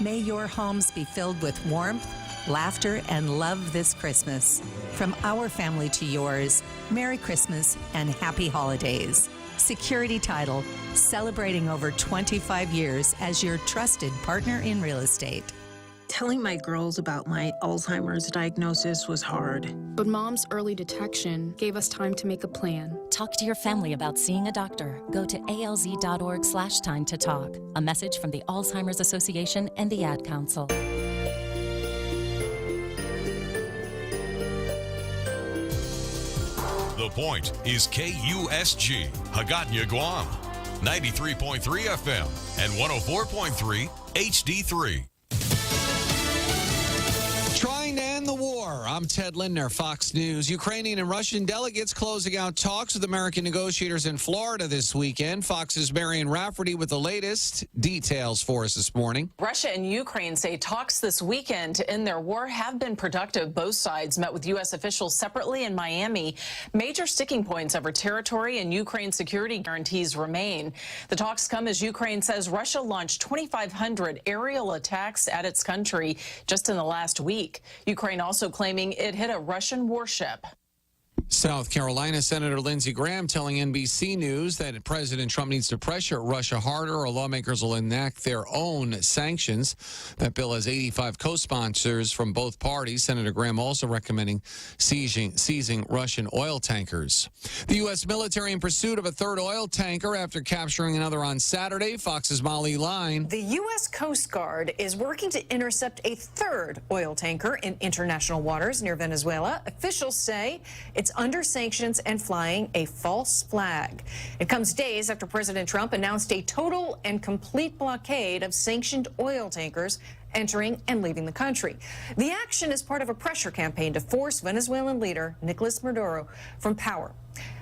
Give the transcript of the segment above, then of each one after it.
May your homes be filled with warmth, laughter, and love this Christmas. From our family to yours, Merry Christmas and Happy Holidays. Security Title, celebrating over 25 years as your trusted partner in real estate. Telling my girls about my Alzheimer's diagnosis was hard. But Mom's early detection gave us time to make a plan. Talk to your family about seeing a doctor. Go to alz.org/time to talk. A message from the Alzheimer's Association and the Ad Council. The Point is KUSG, Hagåtña, Guam. 93.3 FM and 104.3 HD3. Trying to end the war. I'm Ted Lindner, Fox News. Ukrainian and Russian delegates closing out talks with American negotiators in Florida this weekend. Fox's Marion Rafferty with the latest details for us this morning. Russia and Ukraine say talks this weekend to end their war have been productive. Both sides met with U.S. officials separately in Miami. Major sticking points over territory and Ukraine security guarantees remain. The talks come as Ukraine says Russia launched 2,500 aerial attacks at its country just in the last week. Ukraine also claiming it hit a Russian warship. South Carolina Senator Lindsey Graham telling NBC News that President Trump needs to pressure Russia harder or lawmakers will enact their own sanctions. That bill has 85 co-sponsors from both parties. Senator Graham also recommending seizing Russian oil tankers. The U.S. military in pursuit of a third oil tanker after capturing another on Saturday. Fox's Molly Line. The U.S. Coast Guard is working to intercept a third oil tanker in international waters near Venezuela. Officials say it's under sanctions and flying a false flag. It comes days after President Trump announced a total and complete blockade of sanctioned oil tankers entering and leaving the country. The action is part of a pressure campaign to force Venezuelan leader Nicolas Maduro from power.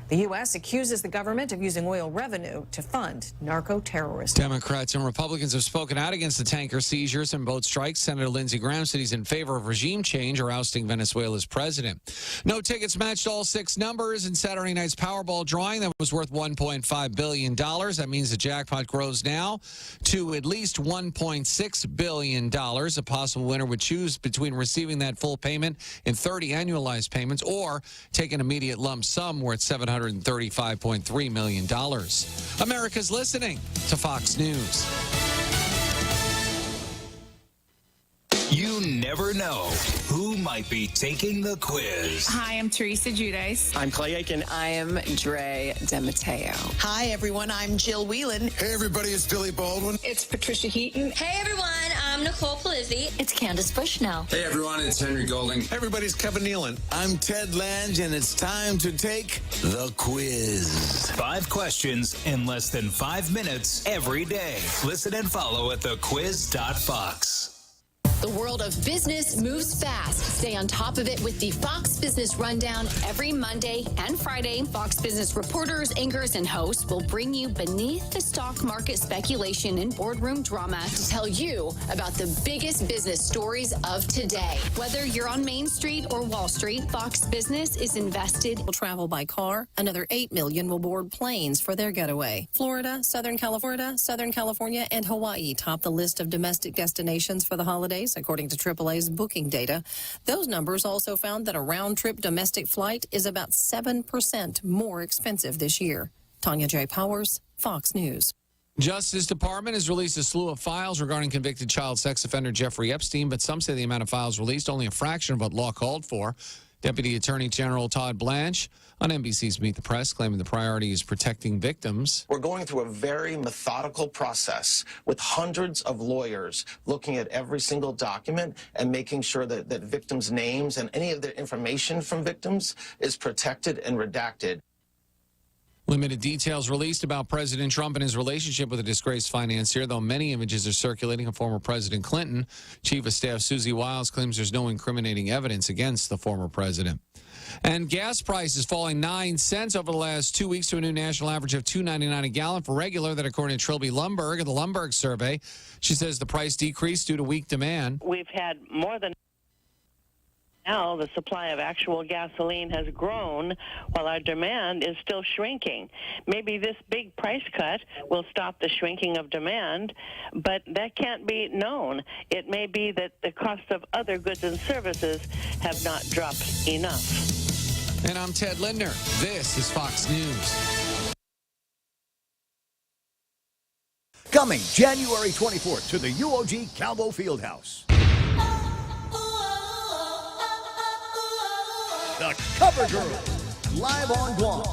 The U.S. accuses the government of using oil revenue to fund narco-terrorism. Democrats and Republicans have spoken out against the tanker seizures and boat strikes. Senator Lindsey Graham said he's in favor of regime change or ousting Venezuela's president. No tickets matched all 6 numbers in Saturday night's Powerball drawing. That was worth $1.5 billion. That means the jackpot grows now to at least $1.6 billion. A possible winner would choose between receiving that full payment in 30 annualized payments or take an immediate lump sum worth $735.3 million. America's listening to Fox News. You never know who might be taking the quiz. Hi, I'm Teresa Giudice. I'm Clay Aiken. I am Dre DeMatteo. Hi, everyone. I'm Jill Whelan. Hey, everybody. It's Billy Baldwin. It's Patricia Heaton. Hey, everyone. I'm Nicole Polizzi. It's Candace Bushnell. Hey, everyone. It's Henry Golding. Hey, everybody's Kevin Nealon. I'm Ted Lange, and it's time to take the quiz. 5 questions in less than 5 minutes every day. Listen and follow at thequiz.fox. The world of business moves fast. Stay on top of it with the Fox Business Rundown every Monday and Friday. Fox Business reporters, anchors, and hosts will bring you beneath the stock market speculation and boardroom drama to tell you about the biggest business stories of today. Whether you're on Main Street or Wall Street, Fox Business is invested. Will travel by car. Another 8 million will board planes for their getaway. Florida, Southern California, and Hawaii top the list of domestic destinations for the holidays, according to AAA's booking data. Those numbers also found that a round-trip domestic flight is about 7% more expensive this year. Tanya J. Powers, Fox News. Justice Department has released a slew of files regarding convicted child sex offender Jeffrey Epstein, but some say the amount of files released only a fraction of what law called for. Deputy Attorney General Todd Blanche on NBC's Meet the Press, claiming the priority is protecting victims. We're going through a very methodical process with hundreds of lawyers looking at every single document and making sure that victims' names and any of the information from victims is protected and redacted. Limited details released about President Trump and his relationship with a disgraced financier, though many images are circulating of former President Clinton. Chief of Staff Susie Wiles claims there's no incriminating evidence against the former president. And gas prices falling 9 cents over the last 2 weeks to a new national average of $2.99 a gallon for regular. That according to Trilby Lumberg of the Lumberg survey. She says the price decreased due to weak demand. We've had more than Now, the supply of actual gasoline has grown while our demand is still shrinking. Maybe this big price cut will stop the shrinking of demand, but that can't be known. It may be that the cost of other goods and services have not dropped enough. And I'm Ted Lindner. This is Fox News. Coming January 24th to the UOG Calvo Fieldhouse. The Cover Girl, live on Guam.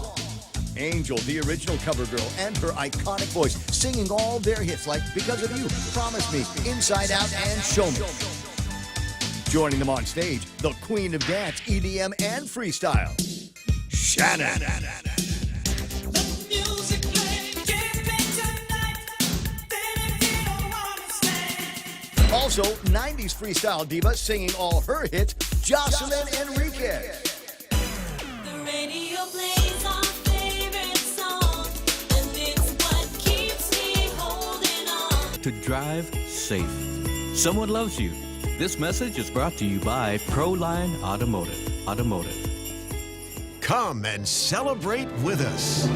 Angel, the original Cover Girl, and her iconic voice, singing all their hits like Because of You, Promise Me, Inside Out, and Show Me. Joining them on stage, the queen of dance, EDM, and freestyle, Shannon. Also, 90s freestyle diva singing all her hits, Jocelyn Enriquez. To drive safe. Someone loves you. This message is brought to you by Proline Automotive. Come and celebrate with us.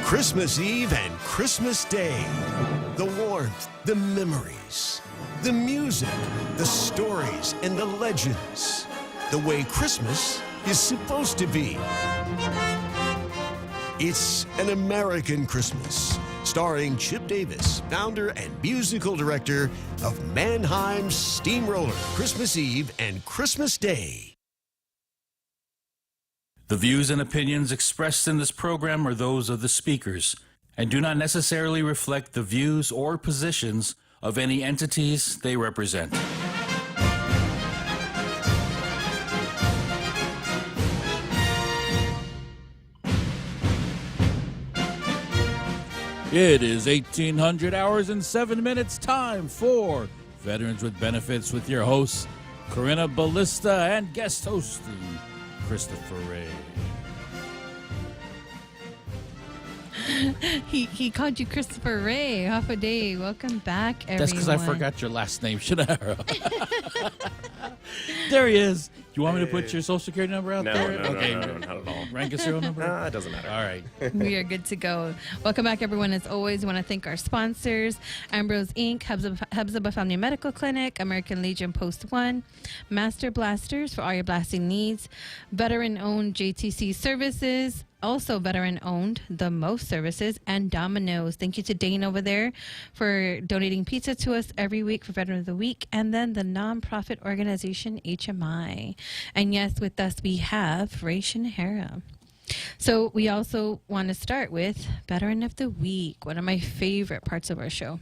Christmas Eve and Christmas Day. The warmth, the memories, the music, the stories, and the legends. The way Christmas is supposed to be. It's an American Christmas. Starring Chip Davis, founder and musical director of Mannheim Steamroller, Christmas Eve and Christmas Day. The views and opinions expressed in this program are those of the speakers and do not necessarily reflect the views or positions of any entities they represent. It is 1800 hours and 7 minutes, time for Veterans with Benefits with your hosts, Corinna Ballista, and guest hosting, Christopher Ray. He called you Christopher Ray. Half a day. Welcome back, everyone. That's because I forgot your last name, Shannara. There he is. You want me to put your social security number out there? No, not at all. Rank and serial number? No, it doesn't matter. All right. We are good to go. Welcome back, everyone. As always, we want to thank our sponsors, Ambrose Inc., Hubzibah Family Medical Clinic, American Legion Post 1, Master Blasters for all your blasting needs, veteran-owned JTC Services, also veteran-owned, The Most Services, and Domino's. Thank you to Dane over there for donating pizza to us every week for Veteran of the Week, and then the nonprofit organization HMI. And yes, with us we have Ray Shinhara. So we also want to start with Veteran of the Week, one of my favorite parts of our show.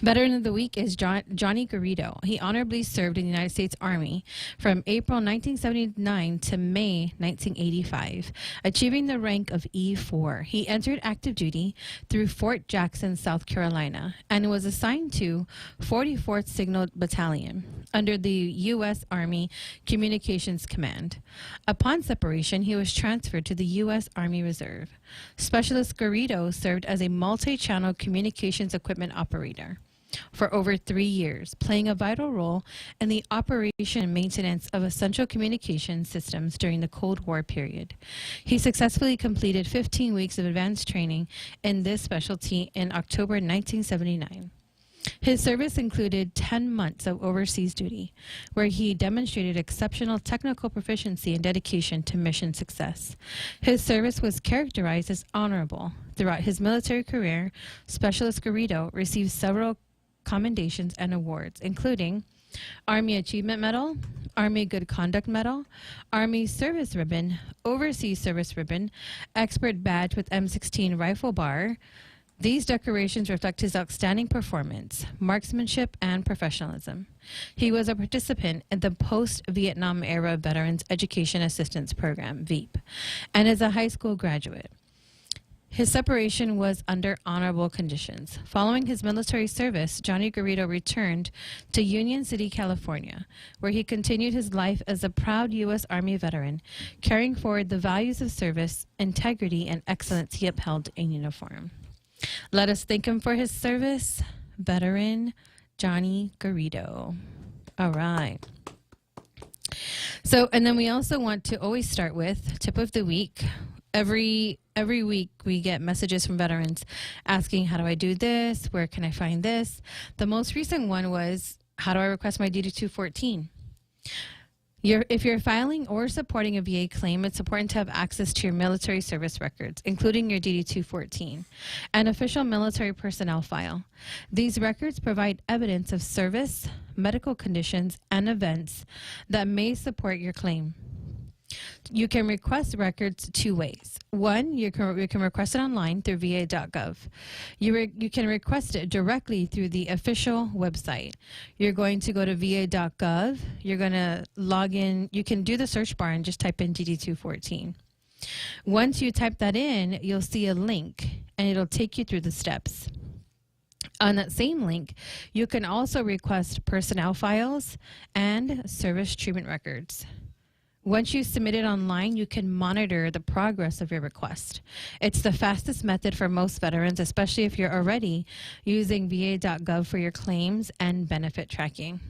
Veteran of the Week is Johnny Garrido. He honorably served in the United States Army from April 1979 to May 1985, achieving the rank of E4. He entered active duty through Fort Jackson, South Carolina, and was assigned to 44th Signal Battalion under the U.S. Army Communications Command. Upon separation, he was transferred to the U.S. Army Reserve. Specialist Garrido served as a multi-channel communications equipment operator for over 3 years, playing a vital role in the operation and maintenance of essential communication systems during the Cold War period. He successfully completed 15 weeks of advanced training in this specialty in October 1979. His service included 10 months of overseas duty, where he demonstrated exceptional technical proficiency and dedication to mission success. His service was characterized as honorable. Throughout his military career, Specialist Garrido received several commendations and awards, including Army Achievement Medal, Army Good Conduct Medal, Army Service Ribbon, Overseas Service Ribbon, Expert Badge with M16 Rifle Bar. These decorations reflect his outstanding performance, marksmanship, and professionalism. He was a participant in the Post-Vietnam Era Veterans Education Assistance Program, VEAP, and is a high school graduate. His separation was under honorable conditions. Following his military service, Johnny Garrido returned to Union City, California, where he continued his life as a proud U.S. Army veteran, carrying forward the values of service, integrity, and excellence he upheld in uniform. Let us thank him for his service, Veteran Johnny Garrido. All right. So, and then we also want to always start with tip of the week. Every week we get messages from veterans asking, how do I do this? Where can I find this? The most recent one was, how do I request my DD-214? If you're filing or supporting a VA claim, it's important to have access to your military service records, including your DD-214, an official military personnel file. These records provide evidence of service, medical conditions, and events that may support your claim. You can request records two ways. One, you can request it online through va.gov. You can request it directly through the official website. You're going to go to va.gov. You're going to log in. You can do the search bar and just type in DD-214. Once you type that in, you'll see a link, and it'll take you through the steps. On that same link, you can also request personnel files and service treatment records. Once you submit it online, you can monitor the progress of your request. It's the fastest method for most veterans, especially if you're already using va.gov for your claims and benefit tracking.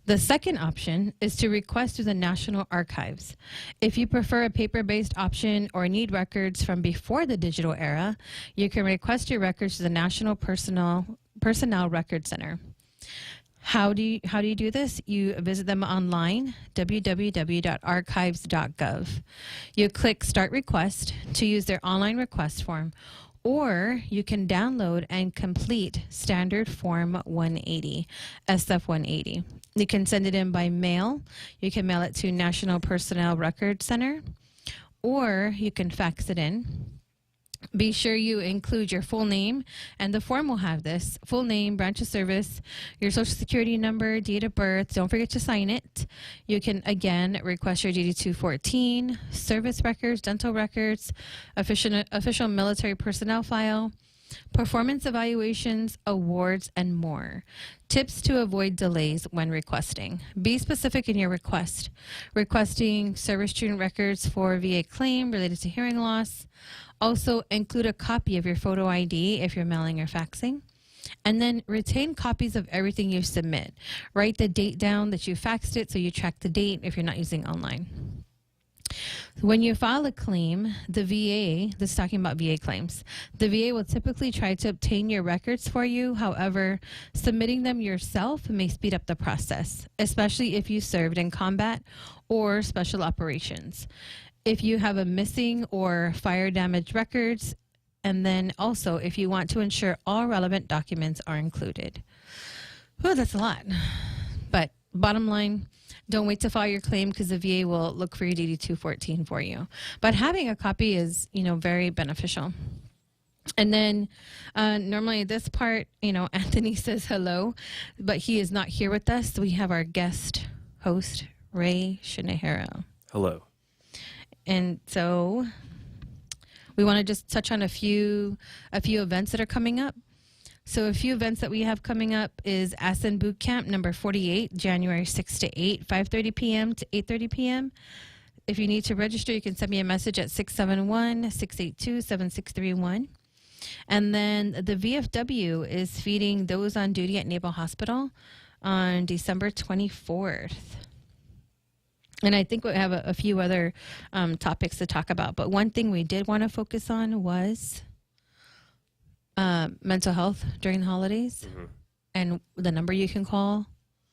The second option is to request through the National Archives. If you prefer a paper-based option or need records from before the digital era, you can request your records to the National Personnel Record Center. How do you do this? You visit them online, www.archives.gov. You click Start Request to use their online request form, or you can download and complete Standard Form 180, SF 180. You can send it in by mail. You can mail it to National Personnel Record Center, or you can fax it in. Be sure you include your full name, and the form will have this: full name, branch of service, your social security number, date of birth. Don't forget to sign it. You can, again, request your DD-214, service records, dental records, official military personnel file, performance evaluations, awards, and more. Tips to avoid delays when requesting. Be specific in your request. Requesting service treatment records for VA claim related to hearing loss. Also, include a copy of your photo ID if you're mailing or faxing. And then retain copies of everything you submit. Write the date down that you faxed it so you track the date if you're not using online. When you file a claim, the VA, this is talking about VA claims, the VA will typically try to obtain your records for you. However, submitting them yourself may speed up the process, especially if you served in combat or special operations. If you have a missing or fire damage records, and then also if you want to ensure all relevant documents are included. Oh, that's a lot. But bottom line, don't wait to file your claim because the VA will look for your DD-214 for you. But having a copy is, very beneficial. And then normally this part, Anthony says hello, but he is not here with us. So we have our guest host, Ray Shinahara. Hello. And so we want to just touch on a few events that are coming up. So a few events that we have coming up is Ascend Boot Camp number 48, January 6 to 8, 5:30 p.m. to 8:30 p.m. If you need to register, you can send me a message at 671-682-7631. And then the VFW is feeding those on duty at Naval Hospital on December 24th. And I think we have a few other topics to talk about. But one thing we did want to focus on was mental health during the holidays and the number you can call.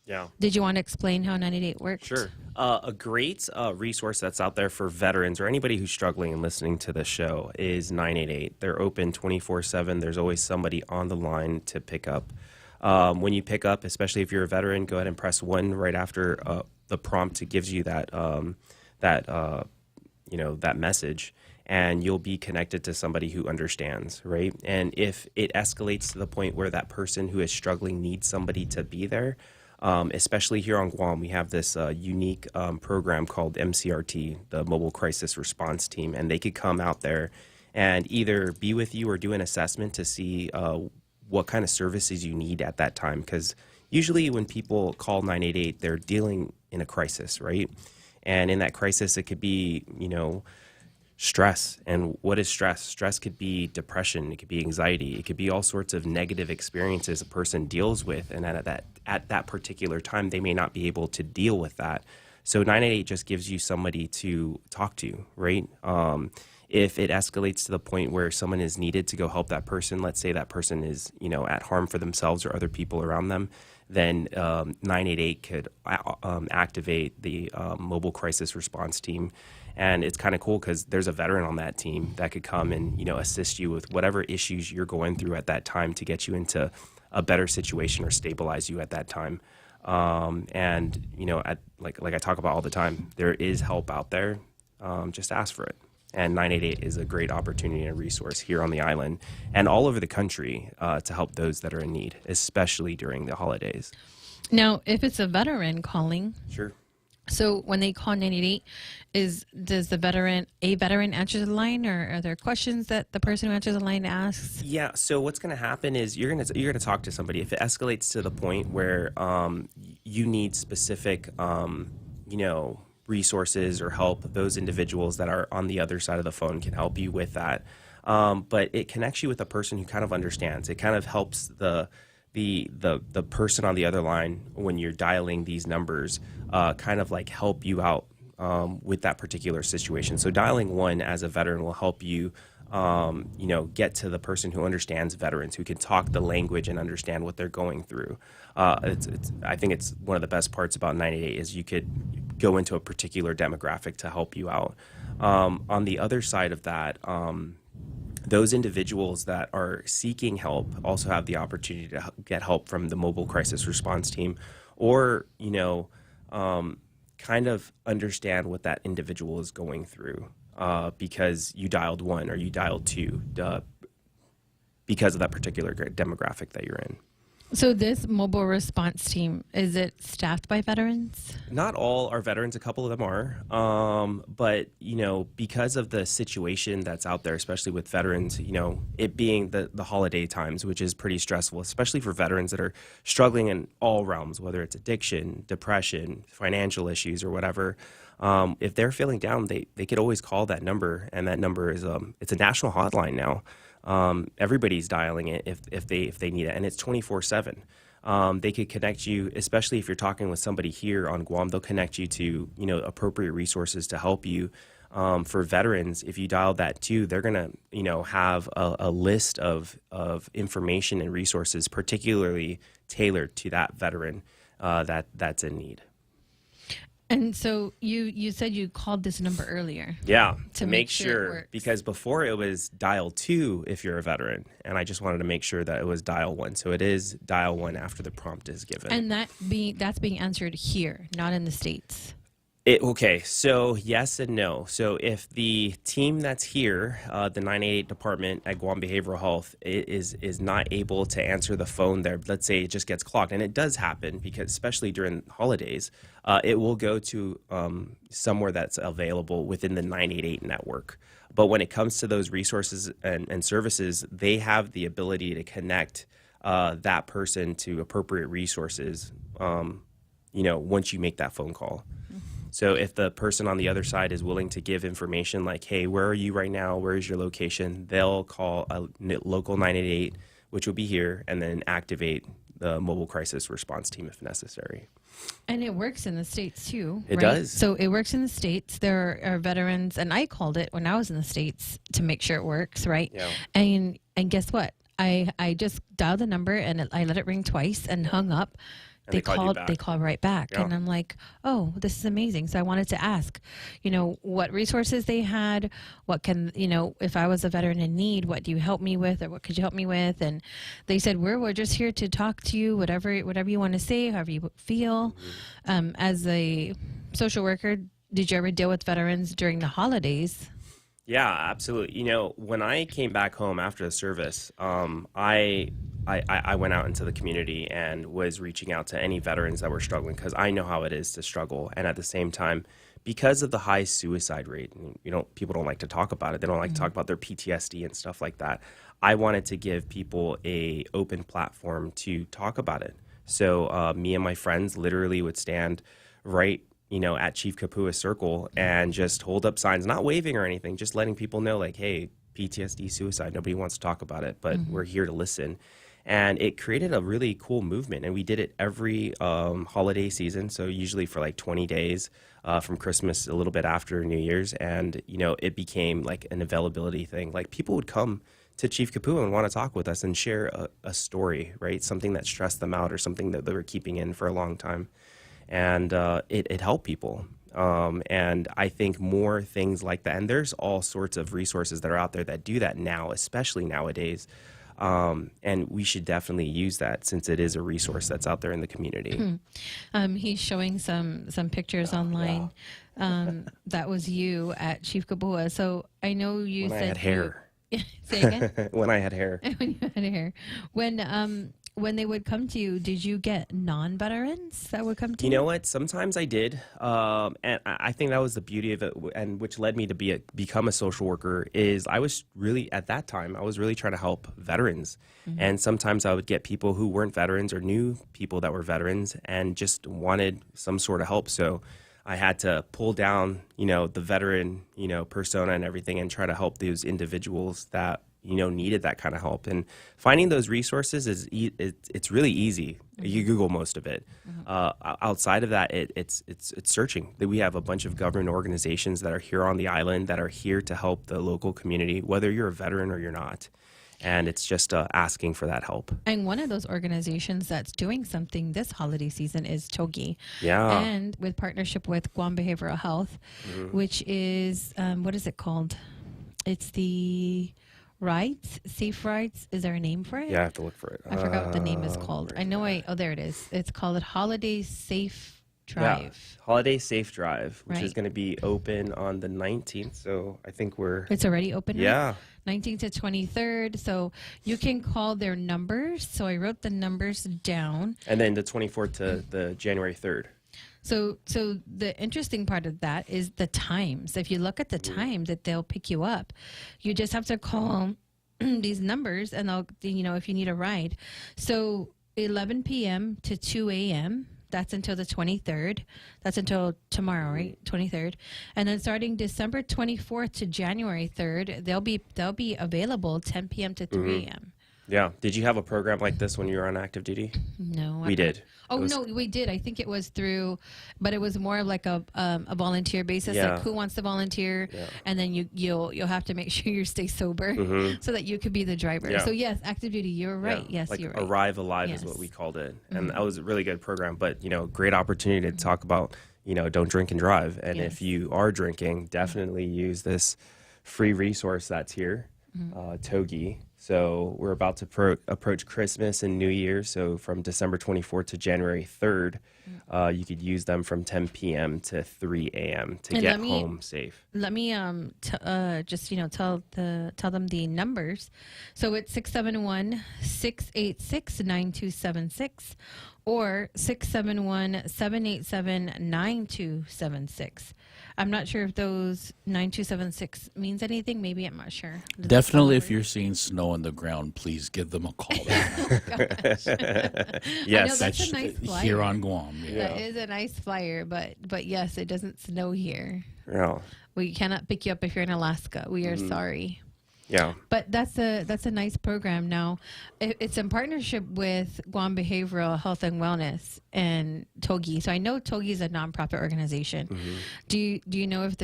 Yeah. Did you want to explain how 988 works? Sure. A great resource that's out there for veterans or anybody who's struggling and listening to the show is 988. They're open 24/7. There's always somebody on the line to pick up. When you pick up, especially if you're a veteran, go ahead and press 1 right after the prompt. It gives you that that message, and you'll be connected to somebody who understands, right? And if it escalates to the point where that person who is struggling needs somebody to be there, especially here on Guam, we have this unique program called MCRT, the Mobile Crisis Response Team, and they could come out there and either be with you or do an assessment to see what kind of services you need at that time. Because usually when people call 988, they're dealing in a crisis, right? And in that crisis, it could be, stress. And what is stress? Stress could be depression, it could be anxiety, it could be all sorts of negative experiences a person deals with, and at that particular time they may not be able to deal with that. So 988 just gives you somebody to talk to, right? If it escalates to the point where someone is needed to go help that person, let's say that person is, at harm for themselves or other people around them, then 988 could activate the mobile crisis response team. And it's kind of cool because there's a veteran on that team that could come and, assist you with whatever issues you're going through at that time to get you into a better situation or stabilize you at that time. And, like I talk about all the time, there is help out there. Just ask for it. And 988 is a great opportunity and resource here on the island and all over the country to help those that are in need, especially during the holidays. Now, if it's a veteran calling, sure. So when they call 988, does a veteran answer the line, or are there questions that the person who answers the line asks? Yeah. So what's going to happen is you're going to talk to somebody. If it escalates to the point where you need specific, resources or help, those individuals that are on the other side of the phone can help you with that. But it connects you with a person who kind of understands. It kind of helps the person on the other line when you're dialing these numbers, kind of like help you out with that particular situation. So dialing 1 as a veteran will help you, get to the person who understands veterans, who can talk the language and understand what they're going through. I think it's one of the best parts about 988 is you could go into a particular demographic to help you out. On the other side of that, those individuals that are seeking help also have the opportunity to get help from the mobile crisis response team, or, kind of understand what that individual is going through because you dialed 1 or you dialed 2 because of that particular demographic that you're in. So this mobile response team, is it staffed by veterans? Not all are veterans. A couple of them are. But, because of the situation that's out there, especially with veterans, it being the holiday times, which is pretty stressful, especially for veterans that are struggling in all realms, whether it's addiction, depression, financial issues, or whatever. If they're feeling down, they could always call that number. And that number is it's a national hotline now. Everybody's dialing it if they need it, and it's 24/7. They could connect you, especially if you're talking with somebody here on Guam. They'll connect you to appropriate resources to help you. For veterans, if you dial that too, they're gonna have a list of information and resources particularly tailored to that veteran that's in need. And so you said you called this number earlier. Yeah, to make sure it sure, works. because before it was dial 2 if you're a veteran, and I just wanted to make sure that it was dial 1. So it is dial 1 after the prompt is given. And that's being answered here, not in the States. Okay, so yes and no. So if the team that's here, the 988 department at Guam Behavioral Health, is not able to answer the phone there, let's say it just gets clogged, and it does happen because especially during holidays, it will go to somewhere that's available within the 988 network. But when it comes to those resources and services, they have the ability to connect that person to appropriate resources, once you make that phone call. So if the person on the other side is willing to give information like, hey, where are you right now? Where is your location? They'll call a local 988, which will be here, and then activate the mobile crisis response team if necessary. And it works in the States too. It right? does. So it works in the States. There are veterans, and I called it when I was in the States to make sure it works, right? Yeah. And guess what? I just dialed the number and I let it ring twice and hung up. And They called right back. Yeah. And I'm like, oh, this is amazing. So I wanted to ask, what resources they had, what can, if I was a veteran in need, what do you help me with, or what could you help me with? And they said, we're just here to talk to you, whatever you want to say, however you feel. As a social worker, did you ever deal with veterans during the holidays? Yeah, absolutely. When I came back home after the service, I went out into the community and was reaching out to any veterans that were struggling, because I know how it is to struggle. And at the same time, because of the high suicide rate, people don't like to talk about it. They don't like to talk about their PTSD and stuff like that. I wanted to give people a open platform to talk about it. So me and my friends literally would stand right at Chief Kapua Circle and just hold up signs, not waving or anything, just letting people know, like, hey, PTSD, suicide, nobody wants to talk about it, but we're here to listen. And it created a really cool movement. And we did it every holiday season, so usually for like 20 days from Christmas, a little bit after New Year's. And, it became like an availability thing. Like people would come to Chief Kapua and want to talk with us and share a story, right? Something that stressed them out or something that they were keeping in for a long time. And it helped people. And I think more things like that. And there's all sorts of resources that are out there that do that now, especially nowadays. And we should definitely use that since it is a resource that's out there in the community. He's showing some pictures online. That was you at Chief Kapua. So I know you When said I had hair. Say again? When I had hair. When you had hair. When they would come to you, did you get non-veterans that would come to you? You know what? Sometimes I did, and I think that was the beauty of it, and which led me to become a social worker. Is I was really at that time I was really trying to help veterans, and sometimes I would get people who weren't veterans or knew people that were veterans and just wanted some sort of help. So I had to pull down, the veteran, persona and everything, and try to help those individuals that needed that kind of help. And finding those resources it's really easy. You Google most of it. Outside of that, it's searching. We have a bunch of government organizations that are here on the island that are here to help the local community, whether you're a veteran or you're not. And it's just asking for that help. And one of those organizations that's doing something this holiday season is Togi. Yeah. And with partnership with Guam Behavioral Health, which is, what is it called? It's the Safe Rides. Is there a name for it? Yeah, I have to look for it. I forgot what the name is called. I know there it is. It's called Holiday Safe Drive. Yeah, Holiday Safe Drive, which is Right. going to be open on the 19th. So I think It's already open, right? Yeah. 19th to 23rd. So you can call their numbers. So I wrote the numbers down. And then the 24th to the January 3rd. So the interesting part of that is the times. If you look at the time that they'll pick you up, you just have to call these numbers and they'll, if you need a ride. So 11 p.m. to 2 a.m., that's until the 23rd. That's until tomorrow, right? 23rd. And then starting December 24th to January 3rd, they'll be available 10 p.m. to 3 a.m. Yeah. Did you have a program like this when you were on active duty? No. We did. Oh, no, we did. I think it was through, but it was more of like a volunteer basis. Yeah. Like who wants to volunteer? Yeah. And then you'll have to make sure you stay sober so that you could be the driver. Yeah. So yes, active duty, you're right. Yeah. Yes, like you're right. Arrive Alive Yes. is what we called it. And that was a really good program, but, great opportunity to talk about, don't drink and drive. And Yes. if you are drinking, definitely use this free resource that's here, Togi. So we're about to approach Christmas and New Year. So from December 24th to January 3rd, you could use them from 10 p.m. to 3 a.m. to And get home safe. Let me just tell them the numbers. So it's 671-686-9276 or 671-787-9276. I'm not sure if those 9276 means anything. Maybe I'm not sure. Definitely, if you're seeing snow on the ground, please give them a call. Yes, I know, that's a nice flyer. Here on Guam. That is a nice flyer, but yes, it doesn't snow here. Yeah. We cannot pick you up if you're in Alaska. We are sorry. Yeah. But that's a nice program. Now, it's in partnership with Guam Behavioral Health and Wellness and Togi. So I know Togi is a nonprofit organization. Do you know if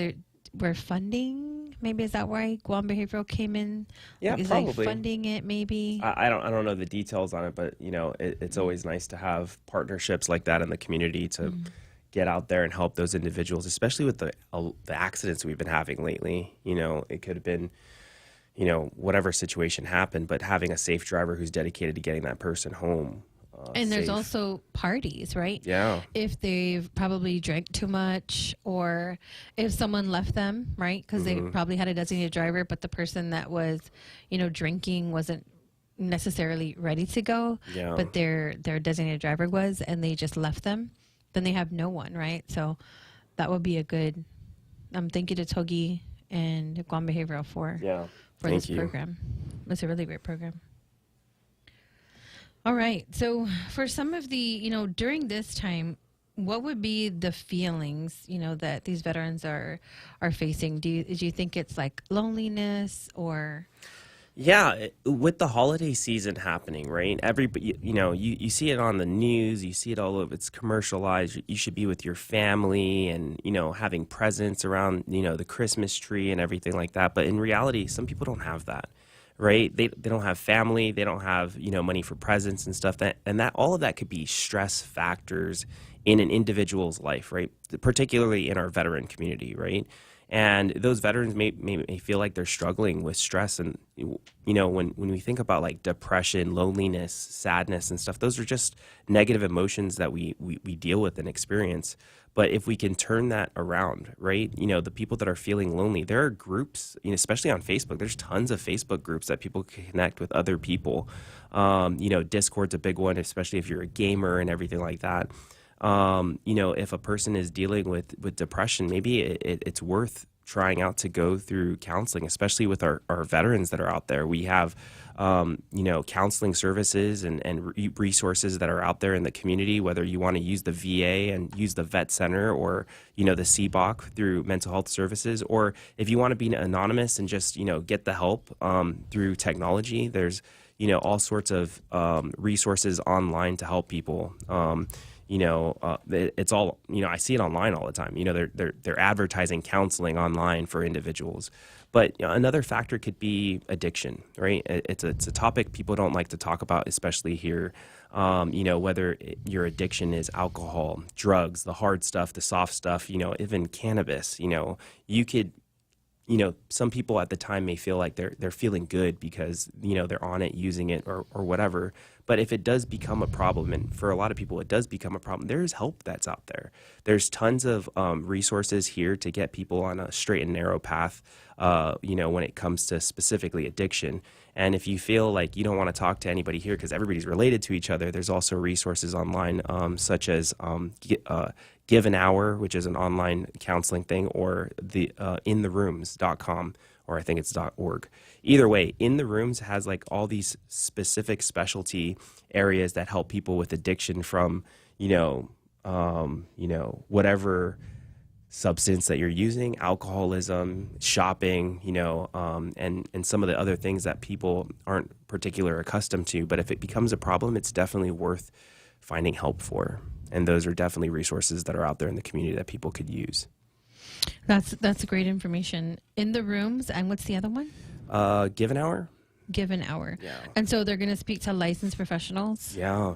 we're funding? Maybe is that why Guam Behavioral came in? Yeah, is probably like funding it. Maybe I don't know the details on it, but it's always nice to have partnerships like that in the community to get out there and help those individuals, especially with the accidents we've been having lately. It could have been, whatever situation happened, but having a safe driver who's dedicated to getting that person home. And there's safe. also parties, right? Yeah. If they've probably drank too much or if someone left them, right? Because they probably had a designated driver, but the person that was, drinking wasn't necessarily ready to go, Yeah. but their designated driver was, and they just left them, then they have no one, right? So that would be a good, thank you to Togi and Guam Behavioral for Thank this you. program. It's a really great program. All right. So for some of the, during this time, what would be the feelings, that these veterans are facing? Do you think it's like loneliness or? Yeah, with the holiday season happening, right? Everybody, you see it on the news, you see it all over. It's commercialized. You should be with your family and, having presents around, the Christmas tree and everything like that. But in reality, some people don't have that, right? They don't have family. They don't have, money for presents and stuff. All of that could be stress factors in an individual's life, right? Particularly in our veteran community, right? And those veterans may feel like they're struggling with stress. And, when we think about like depression, loneliness, sadness and stuff, those are just negative emotions that we deal with and experience. But if we can turn that around, right, the people that are feeling lonely, there are groups, especially on Facebook, there's tons of Facebook groups that people can connect with other people. Discord's a big one, especially if you're a gamer and everything like that. If a person is dealing with depression, maybe it's worth trying out to go through counseling, especially with our veterans that are out there. We have, counseling services and resources that are out there in the community, whether you want to use the VA and use the vet center or, the CBOC through mental health services, or if you want to be anonymous and just, get the help through technology, there's, all sorts of resources online to help people. It's all, I see it online all the time. They're advertising counseling online for individuals. But another factor could be addiction, right? It's a topic people don't like to talk about, especially here. Whether your addiction is alcohol, drugs, the hard stuff, the soft stuff, even cannabis, you could, some people at the time may feel like they're feeling good because, they're on it, using it or whatever. But if it does become a problem, and for a lot of people it does become a problem, there's help that's out there. There's tons of resources here to get people on a straight and narrow path, when it comes to specifically addiction. And if you feel like you don't want to talk to anybody here because everybody's related to each other, there's also resources online such as Give an Hour, which is an online counseling thing, or the intherooms.com, or I think it's .org. Either way, In the Rooms has like all these specific specialty areas that help people with addiction from, whatever substance that you're using, alcoholism, shopping, and some of the other things that people aren't particularly accustomed to. But if it becomes a problem, it's definitely worth finding help for. And those are definitely resources that are out there in the community that people could use. That's great information. In the Rooms, and what's the other one? Give an Hour. Give an Hour. Yeah. And so they're going to speak to licensed professionals? Yeah.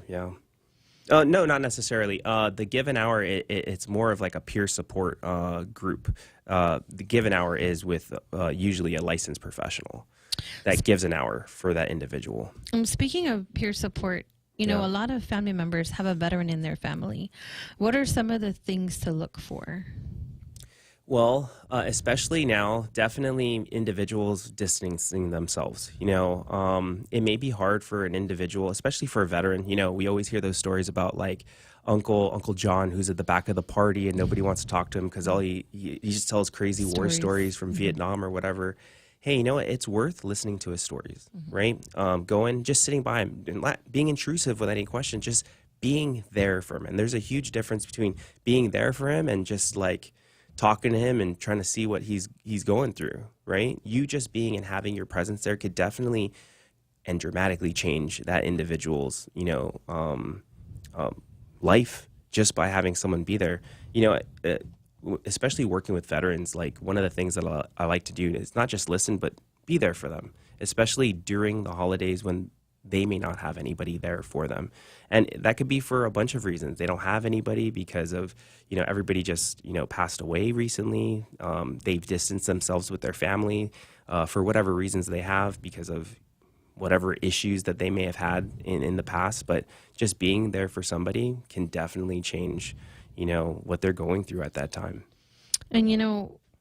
No, not necessarily. The Give an Hour, it's more of like a peer support group. The Give an Hour is with usually a licensed professional that gives an hour for that individual. Speaking of peer support, a lot of family members have a veteran in their family. What are some of the things to look for? Well, especially now, definitely individuals distancing themselves. It may be hard for an individual, especially for a veteran. We always hear those stories about like Uncle John, who's at the back of the party and nobody wants to talk to him because all he just tells crazy war stories from Vietnam or whatever. Hey, it's worth listening to his stories, right? Going, just sitting by him, and being intrusive with any question, just being there for him. And there's a huge difference between being there for him and just like talking to him and trying to see what he's going through, right? You just being and having your presence there could definitely and dramatically change that individual's, life just by having someone be there. Especially working with veterans, like one of the things that I like to do is not just listen, but be there for them, especially during the holidays when they may not have anybody there for them. And that could be for a bunch of reasons. They don't have anybody because of, everybody just, passed away recently. They've distanced themselves with their family for whatever reasons they have because of whatever issues that they may have had in the past. But just being there for somebody can definitely change what they're going through at that time. And,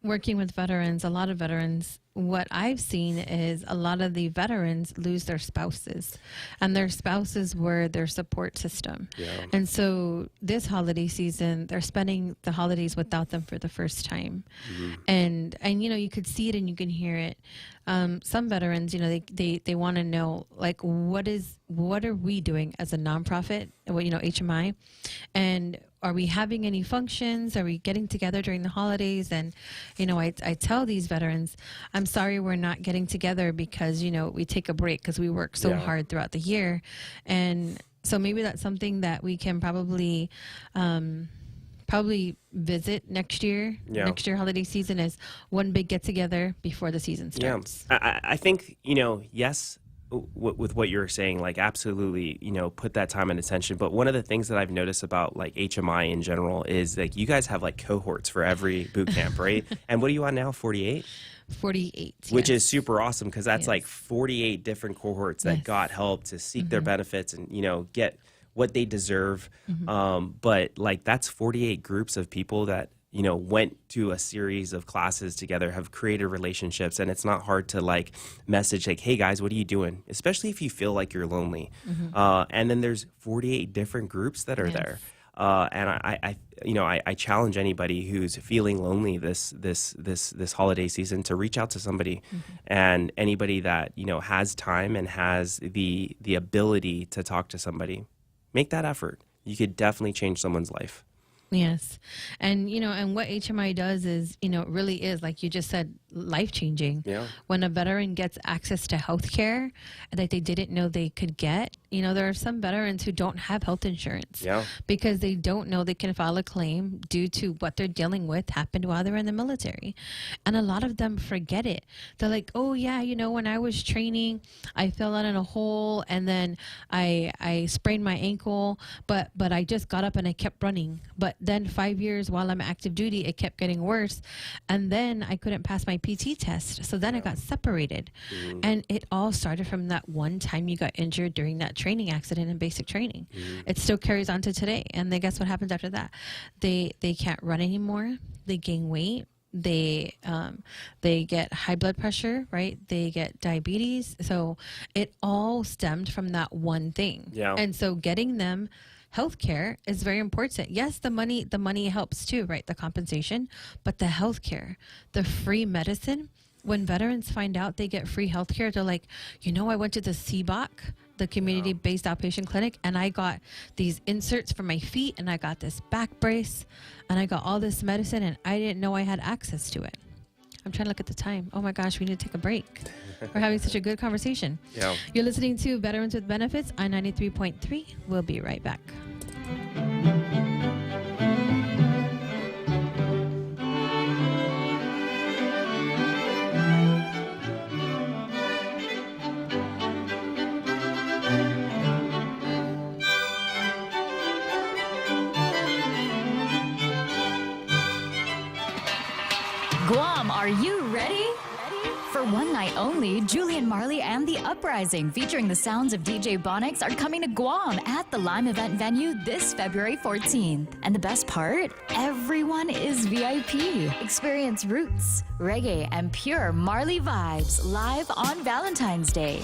working with veterans, a lot of veterans, what I've seen is a lot of the veterans lose their spouses, and their spouses were their support system. Yeah. And so this holiday season, they're spending the holidays without them for the first time. And you know, you could see it and you can hear it. Some veterans, you know, they want to know, like, what are we doing as a nonprofit, well, you know, HMI, and are we having any functions? Are we getting together during the holidays? And, you know, I tell these veterans, I'm sorry we're not getting together because, you know, we take a break because we work so hard throughout the year. And so maybe that's something that we can probably visit next year. Next year holiday season is one big get together before the season starts. I think, you know, yes, with what you're saying, like, absolutely, you know, put that time and attention. But one of the things that I've noticed about, like, HMI in general is, like, you guys have, like, cohorts for every boot camp, right? And what are you on now, 48? 48, which is super awesome, because that's like 48 different cohorts that got help to seek their benefits and, you know, get what they deserve. But, like, that's 48 groups of people that, you know, went to a series of classes together, have created relationships, and it's not hard to, like, message, like, hey, guys, what are you doing? Especially if you feel like you're lonely. And then there's 48 different groups that are there. And I challenge anybody who's feeling lonely this holiday season to reach out to somebody, and anybody that, you know, has time and has the ability to talk to somebody, make that effort. You could definitely change someone's life. Yes. And, you know, and what HMI does is, you know, it really is, like you just said, life-changing. Yeah. When a veteran gets access to health care that they didn't know they could get, you know, there are some veterans who don't have health insurance because they don't know they can file a claim due to what they're dealing with happened while they were in the military. And a lot of them forget it. They're like, oh, yeah, you know, when I was training, I fell out in a hole and then I sprained my ankle, but I just got up and I kept running. But then 5 years while I'm active duty, it kept getting worse. And then I couldn't pass my PT test. So then I got separated. And it all started from that one time you got injured during that training accident in basic training. It still carries on to today. And then guess what happens after that? They can't run anymore. They gain weight. They get high blood pressure, right? They get diabetes. So it all stemmed from that one thing. Yeah. And so getting them healthcare is very important. Yes, the money helps too, right? The compensation, but the healthcare, the free medicine. When veterans find out they get free healthcare, they're like, you know, I went to the CBOC, the community-based outpatient clinic, and I got these inserts for my feet, and I got this back brace, and I got all this medicine, and I didn't know I had access to it. I'm trying to look at the time. Oh my gosh, we need to take a break. We're having such a good conversation. Yeah. You're listening to Veterans with Benefits on 93.3. We'll be right back. Guam, are you ready? For one night only, Julian Marley and The Uprising, featuring the sounds of DJ Bonix, are coming to Guam at the Lime Event venue this February 14th. And the best part? Everyone is VIP. Experience roots, reggae, and pure Marley vibes live on Valentine's Day.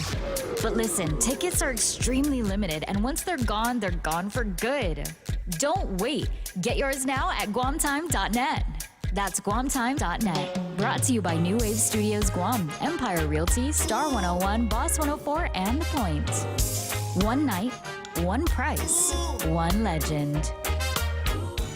But listen, tickets are extremely limited, and once they're gone for good. Don't wait. Get yours now at guamtime.net. That's guamtime.net. Brought to you by New Wave Studios Guam, Empire Realty, Star 101, Boss 104, and The Point. One night, one price, one legend.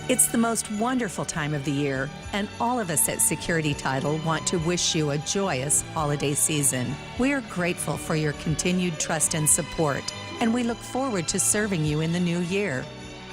It's the most wonderful time of the year, and all of us at Security Title want to wish you a joyous holiday season. We are grateful for your continued trust and support, and we look forward to serving you in the new year.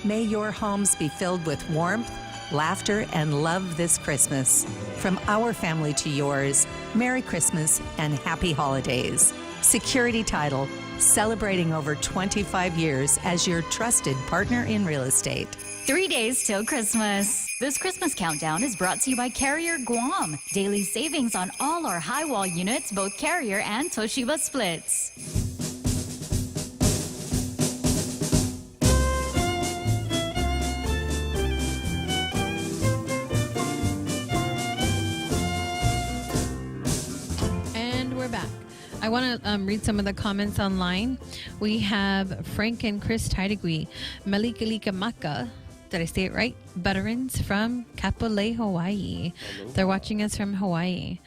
May your homes be filled with warmth, laughter, and love this Christmas. From our family to yours, Merry Christmas and Happy Holidays. Security Title, celebrating over 25 years as your trusted partner in real estate. 3 days till Christmas. This Christmas countdown is brought to you by Carrier Guam. Daily savings on all our high wall units, both Carrier and Toshiba splits. I want to read some of the comments online. We have Frank and Chris Tidegui, Melikalika did I say it right? Veterans from Kapolei, Hawaii. They're watching us from Hawaii.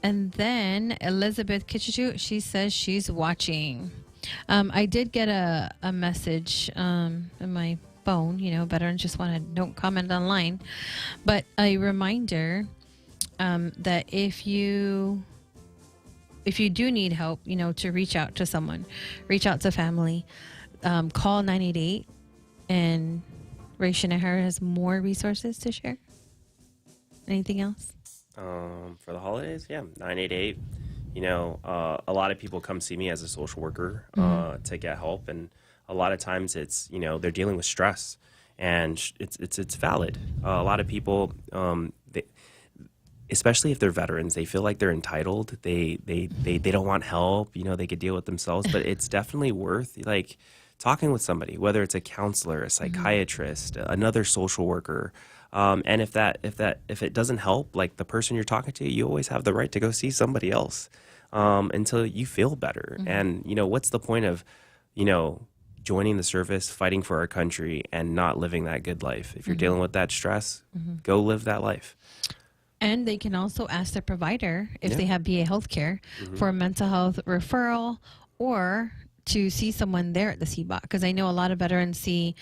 And then Elizabeth Kitchichu, she says she's watching. I did get a message in my phone. You know, veterans just want to don't comment online. But a reminder that if you do need help, you know, to reach out to someone, reach out to family, call 988, and Ray Schneider has more resources to share. Anything else? For the holidays, yeah, 988. You know, a lot of people come see me as a social worker to get help, and a lot of times it's, you know, they're dealing with stress, and it's valid. A lot of people, especially if they're veterans, they feel like they're entitled. They don't want help. You know, they could deal with themselves, but it's definitely worth like talking with somebody, whether it's a counselor, a psychiatrist, another social worker. And if it doesn't help, like the person you're talking to, you always have the right to go see somebody else until you feel better. And, you know, what's the point of, you know, joining the service, fighting for our country, and not living that good life? If you're dealing with that stress, go live that life. And they can also ask their provider if they have VA healthcare for a mental health referral or to see someone there at the CBOC, because I know a lot of veterans see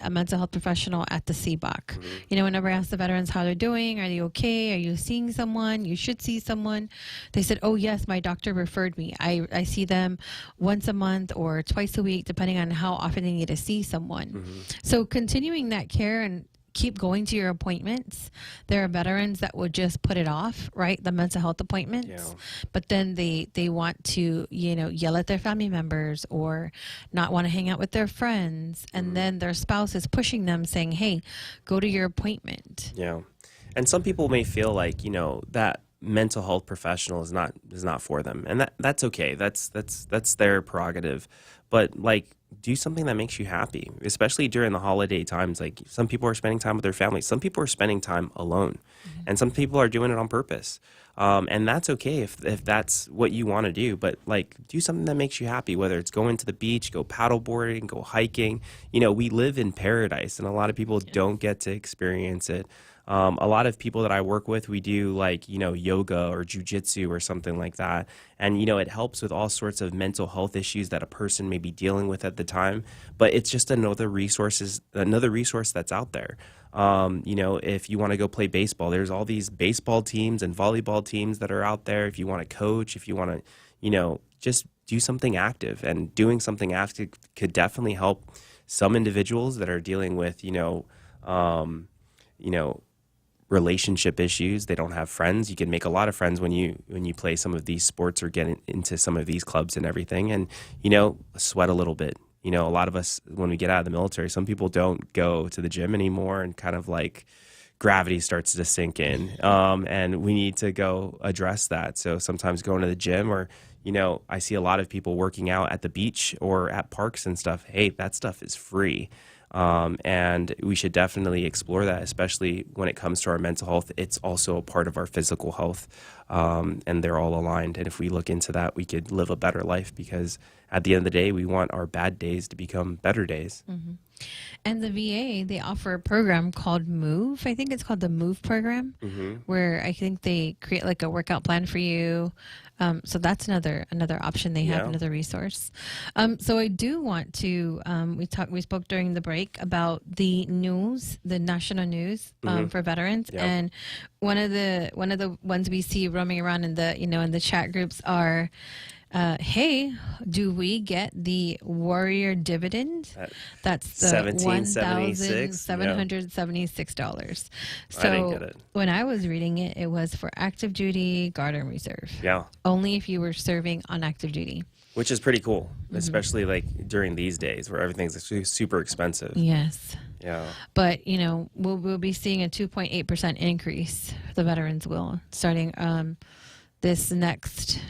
a mental health professional at the CBOC. You know, whenever I ask the veterans how they're doing, are they okay? Are you seeing someone? You should see someone. They said, oh yes, my doctor referred me. I see them once a month or twice a week, depending on how often they need to see someone. So continuing that care and keep going to your appointments. There are veterans that will just put it off, right? The mental health appointments. But then they want to, you know, yell at their family members or not want to hang out with their friends. And then their spouse is pushing them saying, hey, go to your appointment. Yeah. And some people may feel like, you know, that mental health professional is not for them. And that's okay. That's their prerogative. But like, do something that makes you happy, especially during the holiday times. Like some people are spending time with their families. Some people are spending time alone. And some people are doing it on purpose. And that's okay if that's what you want to do. But like, do something that makes you happy, whether it's going to the beach, go paddleboarding, go hiking. You know, we live in paradise and a lot of people don't get to experience it. A lot of people that I work with, we do like, you know, yoga or jujitsu or something like that. And, you know, it helps with all sorts of mental health issues that a person may be dealing with at the time. But it's just another resource that's out there. You know, if you want to go play baseball, there's all these baseball teams and volleyball teams that are out there. If you want to coach, if you want to, you know, just do something active, and doing something active could definitely help some individuals that are dealing with, you know, relationship issues. They don't have friends. You can make a lot of friends when you play some of these sports or get into some of these clubs and everything, and, you know, sweat a little bit. You know, a lot of us, when we get out of the military, some people don't go to the gym anymore, and kind of like gravity starts to sink in, and we need to go address that. So sometimes going to the gym, or, you know, I see a lot of people working out at the beach or at parks and stuff. Hey, that stuff is free. And we should definitely explore that, especially when it comes to our mental health. It's also a part of our physical health, and they're all aligned. And if we look into that, we could live a better life, because at the end of the day, we want our bad days to become better days. And the VA, they offer a program called MOVE. I think it's called the MOVE program, where I think they create like a workout plan for you. So that's another option they have, another resource. So I do want to, we spoke during the break about the news, the national news for veterans. And one of the ones we see roaming around in the, you know, in the chat groups are, hey, do we get the Warrior dividend? That's the $1,776. So I didn't get it. When I was reading it, it was for active duty, Guard and Reserve. Yeah. Only if you were serving on active duty. Which is pretty cool, especially like during these days where everything's super expensive. Yes. Yeah. But, you know, we'll be seeing a 2.8% increase. The veterans will, starting this next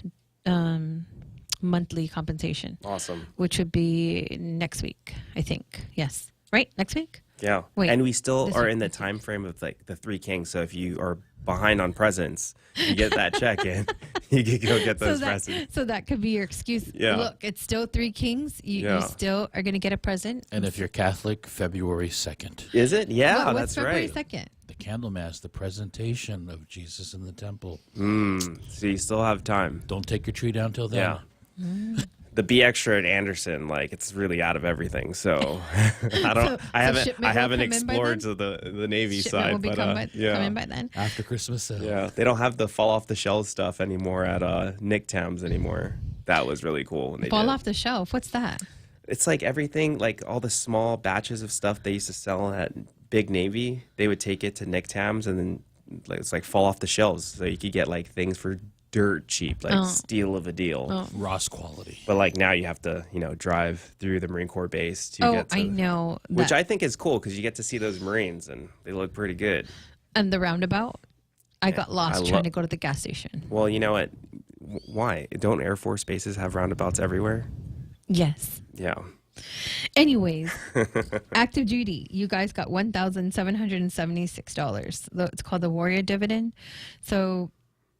monthly compensation. Awesome. Which would be next week, I think. Yes. Right? Next week? Yeah. Wait, and we still are in the time frame of like the Three Kings. So if you are behind on presents, you get that check in, you can go get those presents. So that could be your excuse. Yeah. Look, it's still Three Kings. You still are going to get a present. And if you're Catholic, February 2nd. Is it? Yeah, what's that's February right. 2nd? The candle mass, the presentation of Jesus in the temple. So you still have time. Don't take your tree down till then. Yeah. The Be Extra at Anderson, like it's really out of everything. So I haven't explored to the Navy Shipment side, will be but coming by then. After Christmas sale. yeah, they don't have the fall off the shelf stuff anymore at Nick Tams anymore. That was really cool when they Fall did. off the shelf. What's that? It's like everything, like all the small batches of stuff they used to sell at Big Navy. They would take it to Nick Tams and then it's like fall off the shelves, so you could get like things for dirt cheap, like steal of a deal. Ross quality. But like now you have to, drive through the Marine Corps base to get to, I know. which I think is cool because you get to see those Marines and they look pretty good. And the roundabout, I got lost trying to go to the gas station. Well, you know what? Why? Don't Air Force bases have roundabouts everywhere? Yes. Yeah. Anyways, active duty, you guys got $1,776. It's called the Warrior Dividend. So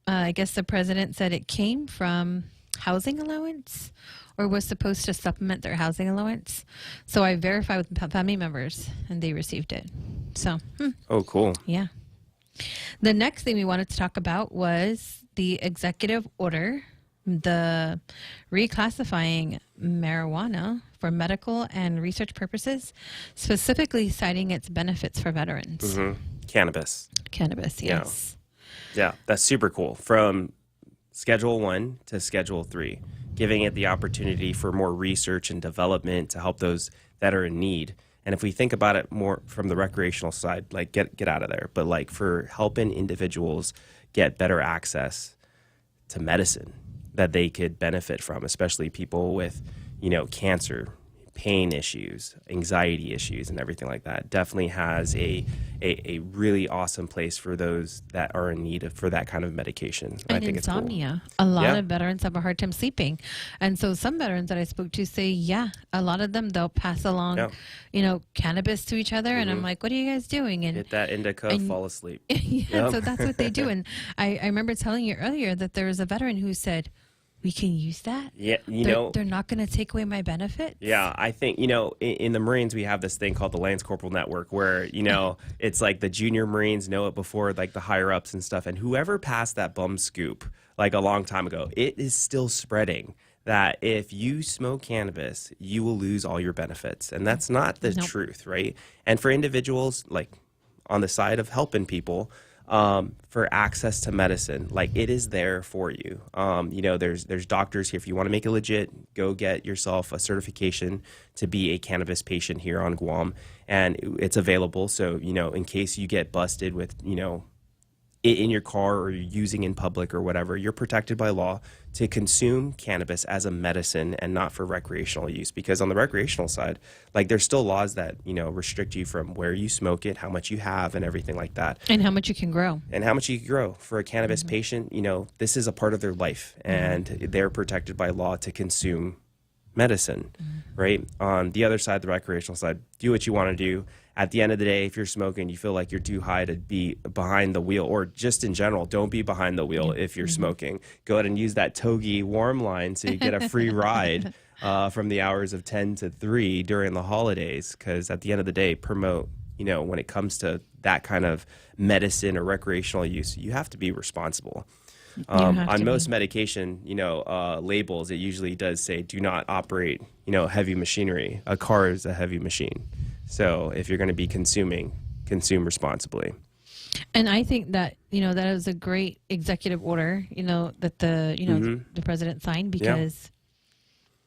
I guess the president said it came from housing allowance or was supposed to supplement their housing allowance. So I verified with family members and they received it. So, Oh, cool. yeah. The next thing we wanted to talk about was the executive order, the reclassifying marijuana for medical and research purposes, specifically citing its benefits for veterans. Cannabis. Cannabis, yes. Yeah, that's super cool. From Schedule 1 to Schedule 3, giving it the opportunity for more research and development to help those that are in need. And if we think about it more from the recreational side, like get out of there, but like for helping individuals get better access to medicine that they could benefit from, especially people with, cancer, pain issues, anxiety issues, and everything like that, definitely has a really awesome place for those that are in need for that kind of medication. And I think insomnia. It's cool. A lot of veterans have a hard time sleeping. And so some veterans that I spoke to say, a lot of them, they'll pass along, cannabis to each other. And I'm like, what are you guys doing? And get that indica, fall asleep. So that's what they do. And I remember telling you earlier that there was a veteran who said, we can use that? Yeah, they're not going to take away my benefits? Yeah, I think, in the Marines, we have this thing called the Lance Corporal Network where, it's like the junior Marines know it before, like the higher ups and stuff. And whoever passed that bum scoop, like a long time ago, it is still spreading that if you smoke cannabis, you will lose all your benefits. And that's not the truth, right? And for individuals, like on the side of helping people, for access to medicine, like it is there for you. There's doctors here. If you want to make it legit, go get yourself a certification to be a cannabis patient here on Guam, and it's available. So, in case you get busted with, in your car or you're using in public or whatever, you're protected by law to consume cannabis as a medicine and not for recreational use. Because on the recreational side, like there's still laws that, restrict you from where you smoke it, how much you have and everything like that. And how much you can grow. And how much you can grow. For a cannabis patient, this is a part of their life and they're protected by law to consume medicine, right? On the other side, the recreational side, do what you want to do. At the end of the day, if you're smoking, you feel like you're too high to be behind the wheel, or just in general, don't be behind the wheel if you're smoking. Go ahead and use that Togi warm line so you get a free ride from the hours of 10 to 3 during the holidays, because at the end of the day, promote, when it comes to that kind of medicine or recreational use, you have to be responsible. On most medication, labels, it usually does say do not operate, heavy machinery. A car is a heavy machine. So if you're going to be consuming, consume responsibly. And I think that, that is a great executive order, that the president signed, because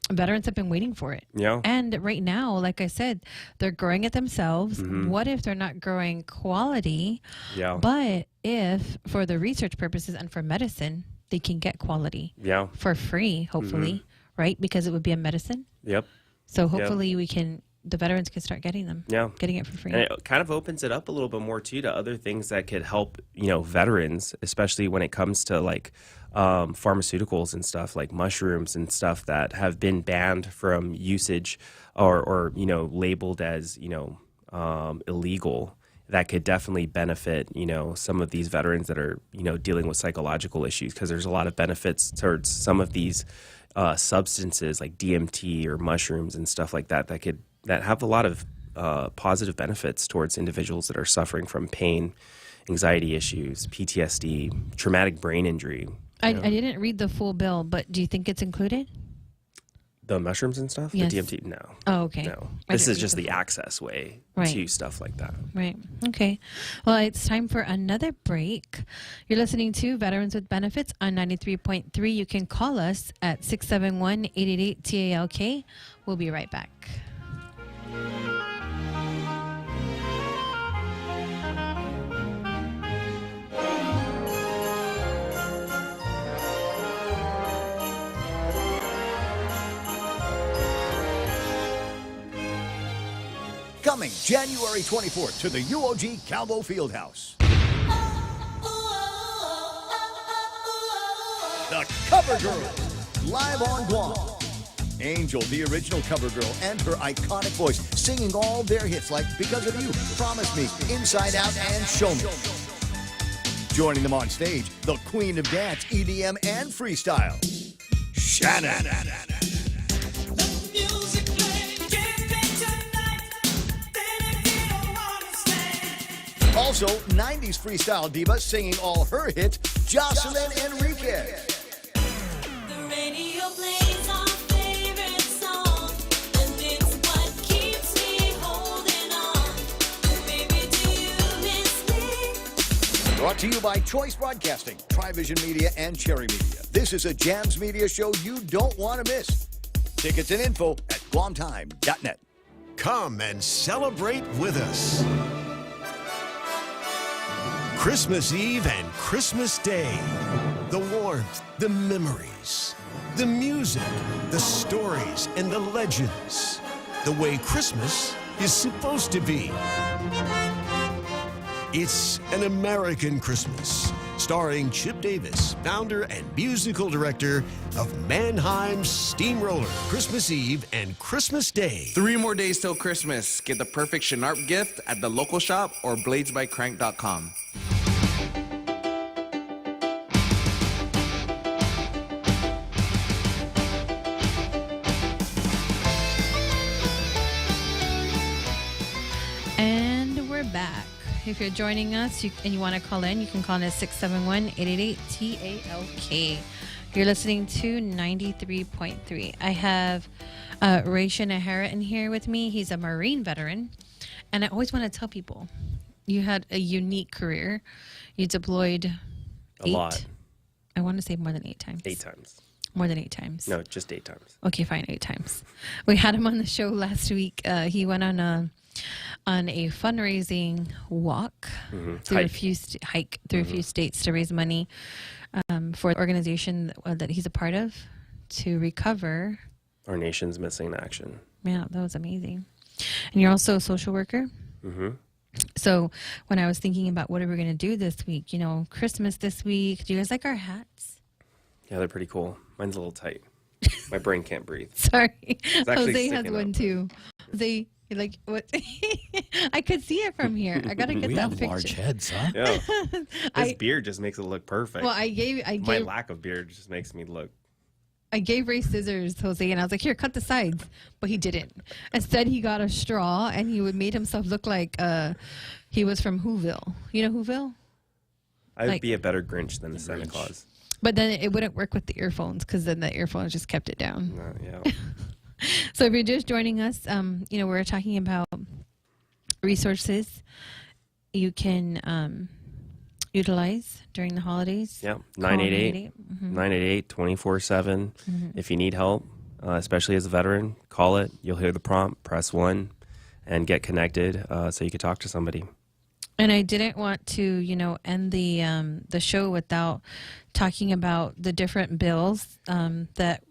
veterans have been waiting for it. Yeah. And right now, like I said, they're growing it themselves. What if they're not growing quality? Yeah. But if for the research purposes and for medicine, they can get quality for free, hopefully, right? Because it would be a medicine. Yep. So hopefully the veterans can start getting them. Yeah. Getting it for free. And it kind of opens it up a little bit more too to other things that could help, veterans, especially when it comes to like pharmaceuticals and stuff, like mushrooms and stuff that have been banned from usage or labeled as, illegal. that could definitely benefit, some of these veterans that are, dealing with psychological issues, because there's a lot of benefits towards some of these substances like DMT or mushrooms and stuff like that that have a lot of positive benefits towards individuals that are suffering from pain, anxiety issues, PTSD, traumatic brain injury. I didn't read the full bill, but do you think it's included? The mushrooms and stuff? Yes. The DMT? No. Oh, okay. No. This is just the access way to stuff like that. Right. Okay. Well, it's time for another break. You're listening to Veterans with Benefits on 93.3. You can call us at 671-888-TALK. We'll be right back. Coming January 24th to the UOG Calvo Fieldhouse. The Cover Girl, live on Guam. Angel, the original cover girl, and her iconic voice, singing all their hits like Because of You, Promise Me, Inside Out, and Show Me. Joining them on stage, the queen of dance, EDM, and freestyle, Shannon. Also, 90s freestyle diva singing all her hits, Jocelyn Enriquez. The radio plays our favorite song, and it's what keeps me holding on. Baby, do you miss me? Brought to you by Choice Broadcasting, Trivision Media, and Cherry Media. This is a Jams Media show you don't want to miss. Tickets and info at guamtime.net. Come and celebrate with us. Christmas Eve and Christmas Day. The warmth, the memories, the music, the stories, and the legends. The way Christmas is supposed to be. It's an American Christmas, starring Chip Davis, founder and musical director of Mannheim Steamroller. Christmas Eve and Christmas Day. 3 more days till Christmas. Get the perfect Shinarp gift at the local shop or bladesbycrank.com. And we're back. If you're joining us and you want to call in, you can call in at 671-888-TALK. You're listening to 93.3. I have Ration Ahara in here with me. He's a Marine veteran. And I always want to tell people, you had a unique career. You deployed A lot. I want to say more than 8 times. 8 times. More than 8 times. No, just 8 times. Okay, fine, 8 times. We had him on the show last week. He went on a fundraising walk through a few hike through a few states to raise money for the organization that he's a part of to recover Our nation's missing in action. Yeah, that was amazing. And you're also a social worker. Mm-hmm. So when I was thinking about what are we going to do this week, Christmas this week, do you guys like our hats? Yeah, they're pretty cool. Mine's a little tight. My brain can't breathe. Sorry. actually Jose has sticking one up. too. Jose, you're like, what? I could see it from here. I got to get We that have picture. large heads, huh? Yeah. His beard just makes it look perfect. Well, I gave My lack of beard just makes me look. I gave Ray scissors, Jose, and I was like, here, cut the sides. But he didn't. Instead, he got a straw, and he made himself look like he was from Whoville. You know Whoville? I would be a better Grinch than the Santa Claus. But then it wouldn't work with the earphones, because then the earphones just kept it down. Yeah. So if you're just joining us, we're talking about resources you can utilize during the holidays. Yeah, Call 988 24/7. Mhm. If you need help, especially as a veteran, call it. You'll hear the prompt, press 1, and get connected so you can talk to somebody. And I didn't want to, end the show without talking about the different bills that,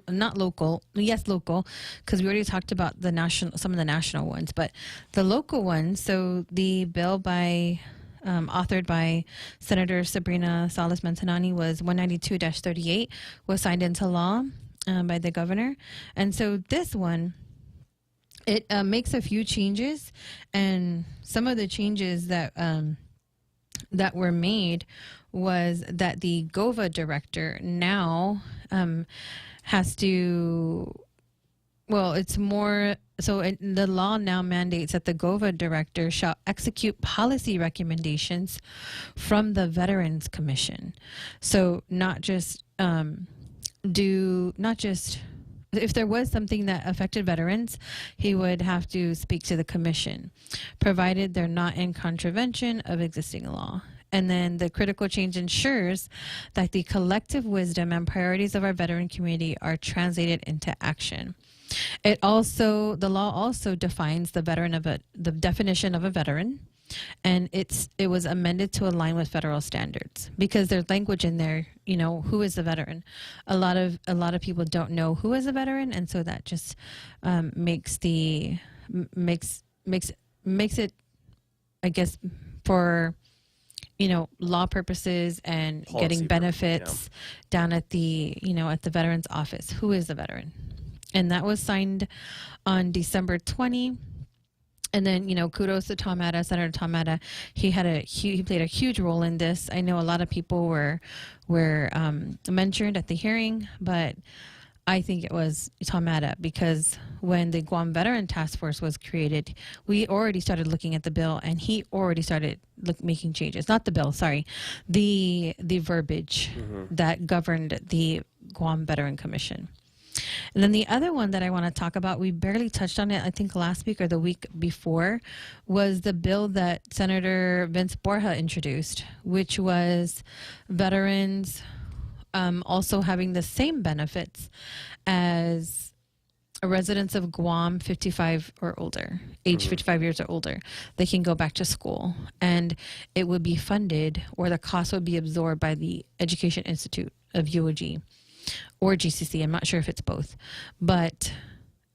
not local, yes, local, because we already talked about some of the national ones, but the local ones. So the bill authored by Senator Sabrina Salas Mantanani was 192-38, was signed into law by the governor. And so this one it makes a few changes, and some of the changes that that were made was that the GOVA director now has to, well, it's more, so the law now mandates that the GOVA director shall execute policy recommendations from the Veterans Commission. So not just if there was something that affected veterans, he would have to speak to the commission, provided they're not in contravention of existing law. And then the critical change ensures that the collective wisdom and priorities of our veteran community are translated into action. The law also defines the definition of a veteran, and it was amended to align with federal standards, because there's language in there, who is a veteran. A lot of people don't know who is a veteran, and so that just makes it, I guess, for law purposes and Policy getting benefits down at the at the veterans office. Who is a veteran? And that was signed on December 20. And then, kudos to Senator Tom Matta. He played a huge role in this. I know a lot of people were mentioned at the hearing, but I think it was Tom Matta, because when the Guam Veteran Task Force was created, we already started looking at the bill, and he already started making changes. Not the bill, sorry, the verbiage that governed the Guam Veteran Commission. And then the other one that I want to talk about, we barely touched on it, I think last week or the week before, was the bill that Senator Vince Borja introduced, which was veterans also having the same benefits as residents of Guam 55 or older, age 55 years or older. They can go back to school, and it would be funded, or the cost would be absorbed by the Education Institute of UOG or GCC. I'm not sure if it's both, but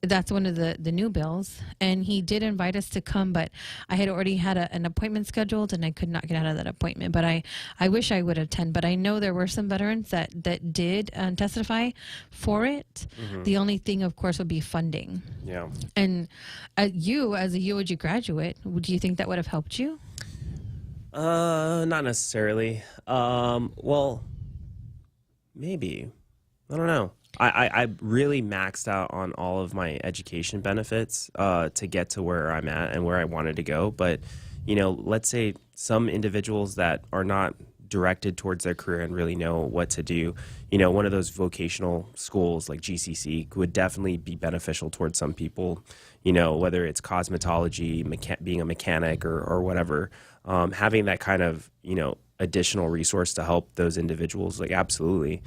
that's one of the new bills. And he did invite us to come, but I had already had an appointment scheduled, and I could not get out of that appointment. But I wish I would attend. But I know there were some veterans that did testify for it. The only thing, of course, would be funding. Yeah. And you, as a UOG graduate, do you think that would have helped you? Not necessarily. Well, maybe. I don't know. I really maxed out on all of my education benefits to get to where I'm at and where I wanted to go. But, let's say some individuals that are not directed towards their career and really know what to do, one of those vocational schools like GCC would definitely be beneficial towards some people, whether it's cosmetology, being a mechanic or whatever. Having that kind of, additional resource to help those individuals, like, absolutely.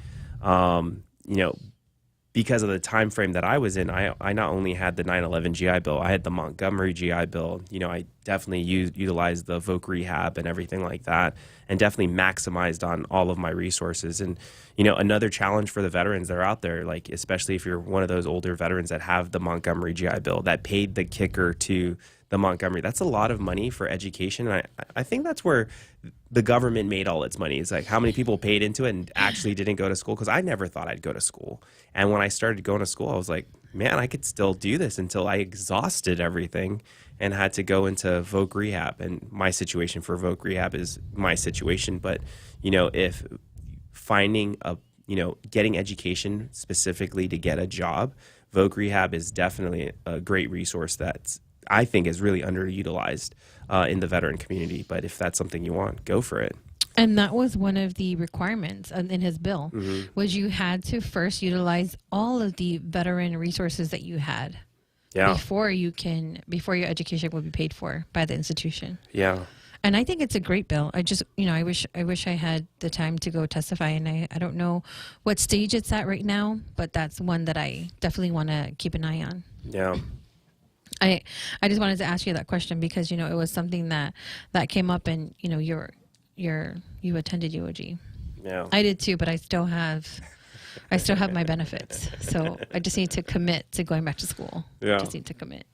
Because of the time frame that I was in, I not only had the 9/11 GI Bill, I had the Montgomery GI Bill. I definitely utilized the voc rehab and everything like that, and definitely maximized on all of my resources. And another challenge for the veterans that are out there, like especially if you're one of those older veterans that have the Montgomery GI Bill that paid the kicker to the Montgomery, that's a lot of money for education. And I think that's where the government made all its money. It's like how many people paid into it and actually didn't go to school, because I never thought I'd go to school. And when I started going to school, I was like, man, I could still do this, until I exhausted everything and had to go into voc rehab. And my situation for voc rehab is my situation. But, if finding getting education specifically to get a job, voc rehab is definitely a great resource that's, I think, is really underutilized in the veteran community. But if that's something you want, go for it. And that was one of the requirements in his bill, was you had to first utilize all of the veteran resources that you had before your education would be paid for by the institution. Yeah. And I think it's a great bill. I just, I wish I had the time to go testify, and I don't know what stage it's at right now, but that's one that I definitely want to keep an eye on. Yeah. I just wanted to ask you that question because, it was something that came up, and, you attended UOG. Yeah. I did too, but I still have my benefits. So I just need to commit to going back to school. Yeah. I just need to commit.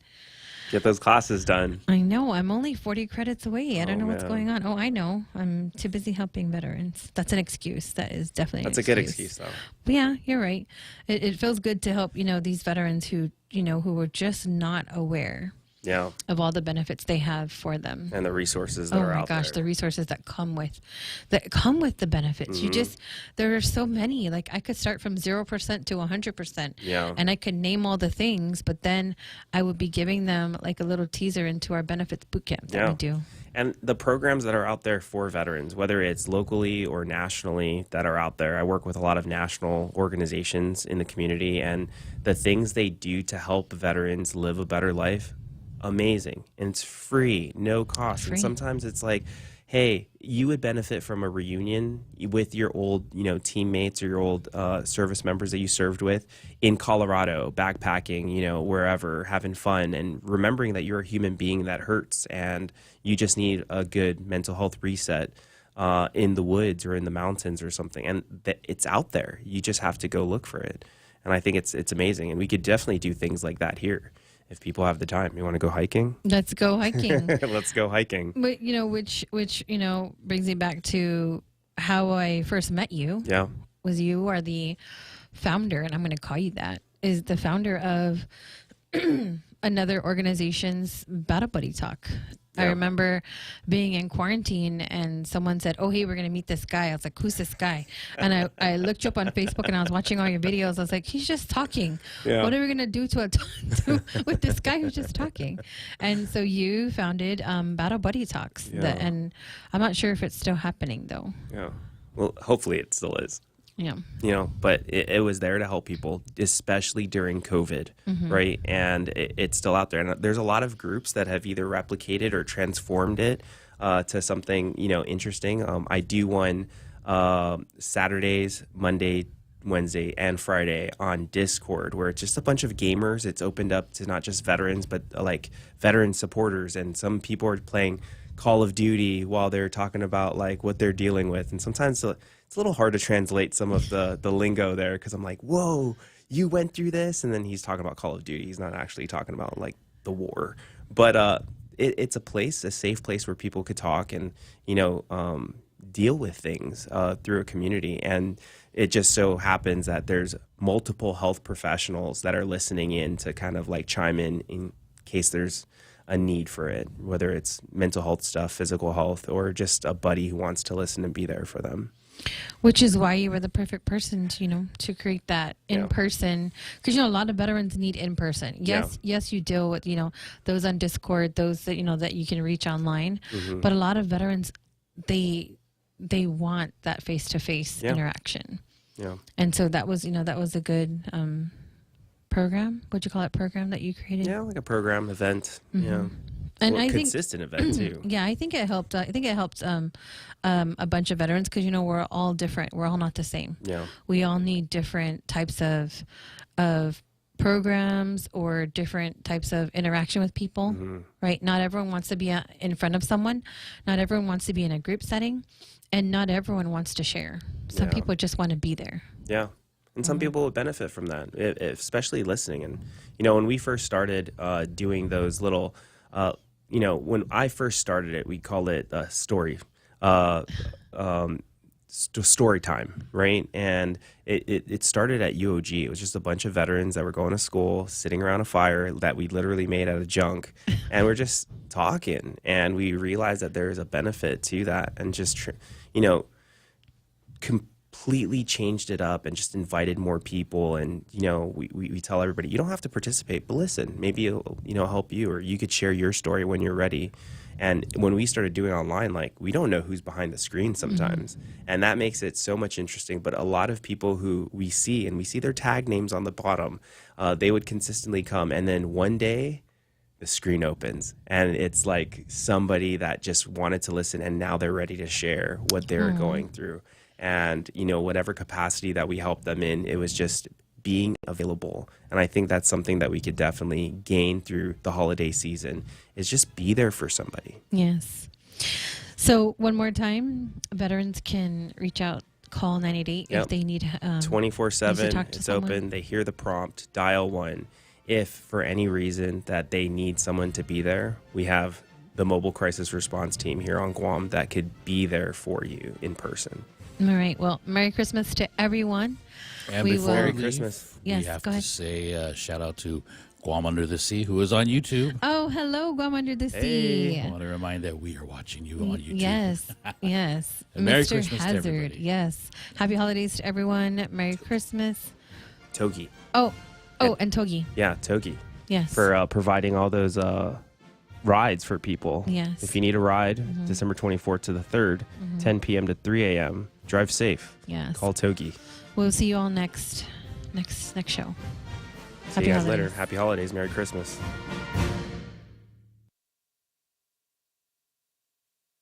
Get those classes done. I know. I'm only 40 credits away. I don't Oh, know what's man. going on. Oh, I know. I'm too busy helping veterans. That's an excuse. That is definitely That's an a good excuse, though. But yeah, you're right. It feels good to help, these veterans who, who were just not aware Yeah. of all the benefits they have for them. And the resources that Oh are my out gosh, there. the resources that come with the benefits. Mhm. There are so many. Like I could start from 0% to 100%. Yeah. And I could name all the things, but then I would be giving them like a little teaser into our benefits bootcamp that we do. And the programs that are out there for veterans, whether it's locally or nationally that are out there, I work with a lot of national organizations in the community, and the things they do to help veterans live a better life, amazing. And it's free, no cost. Free. And sometimes it's like, hey, you would benefit from a reunion with your old, teammates or your old service members that you served with in Colorado, backpacking, wherever, having fun, and remembering that you're a human being that hurts and you just need a good mental health reset in the woods or in the mountains or something. And it's out there. You just have to go look for it. And I think it's amazing. And we could definitely do things like that here if people have the time. You want to go hiking? Let's go hiking. Let's go hiking. But which brings me back to how I first met you. Yeah. Was you are the founder, and I'm going to call you that, is the founder of another organization's Battle Buddy Talk. I Yeah. remember being in quarantine and someone said, oh, hey, we're going to meet this guy. I was like, who's this guy? And I looked you up on Facebook and I was watching all your videos. I was like, he's just talking. Yeah. What are we going to do with this guy who's just talking? And so you founded Battle Buddy Talks. Yeah. And I'm not sure if it's still happening, though. Yeah. Well, hopefully it still is. Yeah. But it was there to help people, especially during COVID, Mhm. right? And it's still out there. And there's a lot of groups that have either replicated or transformed it to something, interesting. I do one Saturdays, Monday, Wednesday, and Friday on Discord, where it's just a bunch of gamers. It's opened up to not just veterans, but like veteran supporters. And some people are playing Call of Duty while they're talking about like what they're dealing with. And sometimes it's a little hard to translate some of the lingo there, because I'm like, whoa, you went through this? And then he's talking about Call of Duty. He's not actually talking about like the war. But it's a safe place where people could talk and, deal with things through a community. And it just so happens that there's multiple health professionals that are listening in to kind of like chime in case there's a need for it, whether it's mental health stuff, physical health, or just a buddy who wants to listen and be there for them. Which is why you were the perfect person to create that in person, because a lot of veterans need in person. Yes, you deal with those on Discord, those that that you can reach online, Mhm. but a lot of veterans they want that face to face interaction. Yeah. And so that was a good program. What'd you call it? Program that you created? Yeah, like a program event. Mhm. Yeah. And Well, I think consistent event too. Yeah, I think it helped. I think it helped a bunch of veterans, because we're all different. We're all not the same. Yeah. We all need different types of programs or different types of interaction with people. Mhm. Right? Not everyone wants to be in front of someone. Not everyone wants to be in a group setting, and not everyone wants to share. Some Yeah. people just want to be there. Yeah. And some people would benefit from that, especially listening. And, when we first started doing those little, when I first started it, we called it story time, right? And it started at UOG. It was just a bunch of veterans that were going to school, sitting around a fire that we literally made out of junk. And we're just talking. And we realized that there is a benefit to that. And just, completely changed it up and just invited more people. And we tell everybody, you don't have to participate, but listen, maybe it'll help you, or you could share your story when you're ready. And when we started doing online, like, we don't know who's behind the screen sometimes, and that makes it so much interesting. But a lot of people who we see their tag names on the bottom, they would consistently come, and then one day the screen opens and it's like somebody that just wanted to listen, and now they're ready to share what they're going through. And, whatever capacity that we helped them in, it was just being available. And I think that's something that we could definitely gain through the holiday season, is just be there for somebody. Yes. So one more time, veterans can reach out, call 988 if they need 24/7, talk to it's someone. open. They hear the prompt, dial 1. if for any reason that they need someone to be there, we have the mobile crisis response team here on Guam that could be there for you in person. All right. Well, Merry Christmas to everyone. And We before will- we Merry leave, Christmas. Yes, we have go to ahead. say shout out to Guam Under the Sea, who is on YouTube. Oh, hello, Guam Under the Sea. I want to remind that we are watching you on YouTube. Yes, yes. And Merry Mr. Christmas to Hazard, everybody. yes. Happy holidays to everyone. Merry Christmas. Togi. Oh, and Togi. Yeah, Togi. Yes. For providing all those rides for people. Yes. If you need a ride, December 24th to the 3rd, 10 p.m. to 3 a.m., drive safe. Yes. Call Togi. We'll see you all next show. See you guys later. Happy holidays. Merry Christmas.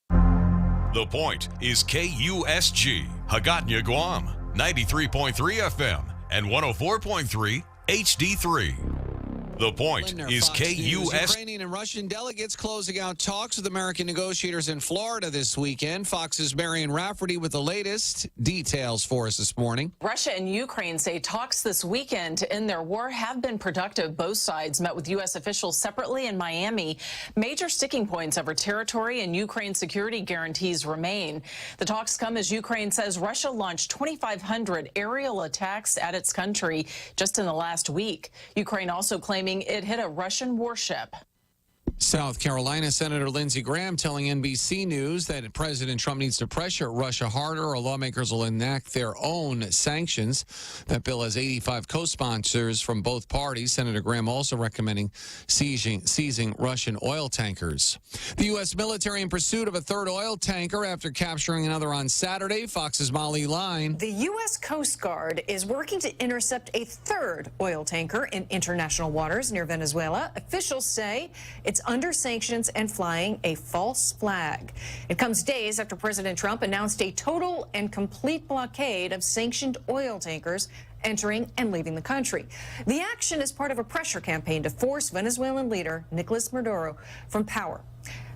The Point is KUSG, Hagåtña, Guam, 93.3 FM and 104.3 HD3. The Point Lindner, is Fox News. KUSG. Ukrainian and Russian delegates closing out talks with American negotiators in Florida this weekend. Fox's Marion Rafferty with the latest details for us this morning. Russia and Ukraine say talks this weekend to end their war have been productive. Both sides met with U.S. officials separately in Miami. Major sticking points over territory and Ukraine security guarantees remain. The talks come as Ukraine says Russia launched 2,500 aerial attacks at its country just in the last week. Ukraine also claiming it hit a Russian warship. South Carolina Senator Lindsey Graham telling NBC News that President Trump needs to pressure Russia harder or lawmakers will enact their own sanctions. That bill has 85 co-sponsors from both parties. Senator Graham also recommending seizing Russian oil tankers. The U.S. military in pursuit of a third oil tanker after capturing another on Saturday. Fox's Molly Line. The U.S. Coast Guard is working to intercept a third oil tanker in international waters near Venezuela. Officials say it's under sanctions and flying a false flag. It comes days after President Trump announced a total and complete blockade of sanctioned oil tankers entering and leaving the country. The action is part of a pressure campaign to force Venezuelan leader Nicolas Maduro from power.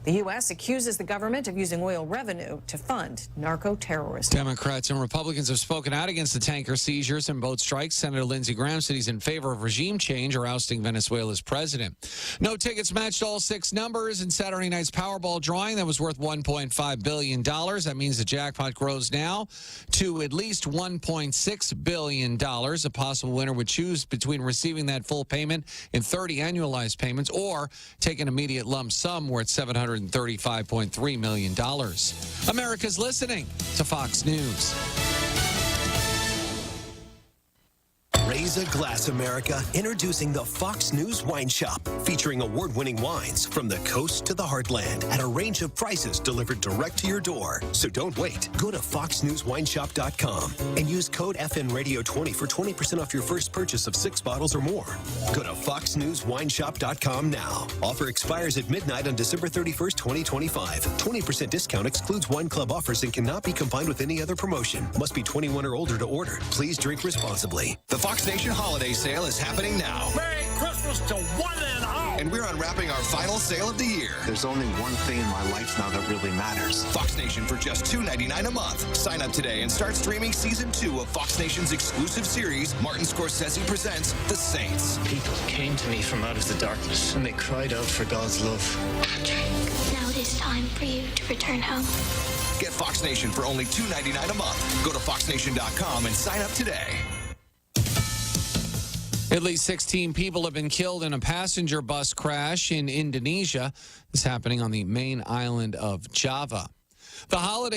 The U.S. accuses the government of using oil revenue to fund narco-terrorism. Democrats and Republicans have spoken out against the tanker seizures and boat strikes. Senator Lindsey Graham said he's in favor of regime change or ousting Venezuela's president. No tickets matched all 6 numbers in Saturday night's Powerball drawing. That was worth $1.5 billion. That means the jackpot grows now to at least $1.6 billion. A possible winner would choose between receiving that full payment in 30 annualized payments or take an immediate lump sum worth $735.3 million. America's listening to Fox News. Raise a glass, America. Introducing the Fox News Wine Shop, featuring award-winning wines from the coast to the heartland at a range of prices delivered direct to your door. So don't wait. Go to foxnewswineshop.com and use code FNRadio20 for 20% off your first purchase of 6 bottles or more. Go to foxnewswineshop.com now. Offer expires at midnight on December 31st, 2025. 20% discount excludes wine club offers and cannot be combined with any other promotion. Must be 21 or older to order. Please drink responsibly. The Fox Nation Holiday Sale is happening now. Merry Christmas to one and all. And we're unwrapping our final sale of the year. There's only one thing in my life now that really matters. Fox Nation for just $2.99 a month. Sign up today and start streaming Season 2 of Fox Nation's exclusive series, Martin Scorsese Presents The Saints. People came to me from out of the darkness, and they cried out for God's love. Patrick, now it is time for you to return home. Get Fox Nation for only $2.99 a month. Go to foxnation.com and sign up today. At least 16 people have been killed in a passenger bus crash in Indonesia. This is happening on the main island of Java. The holiday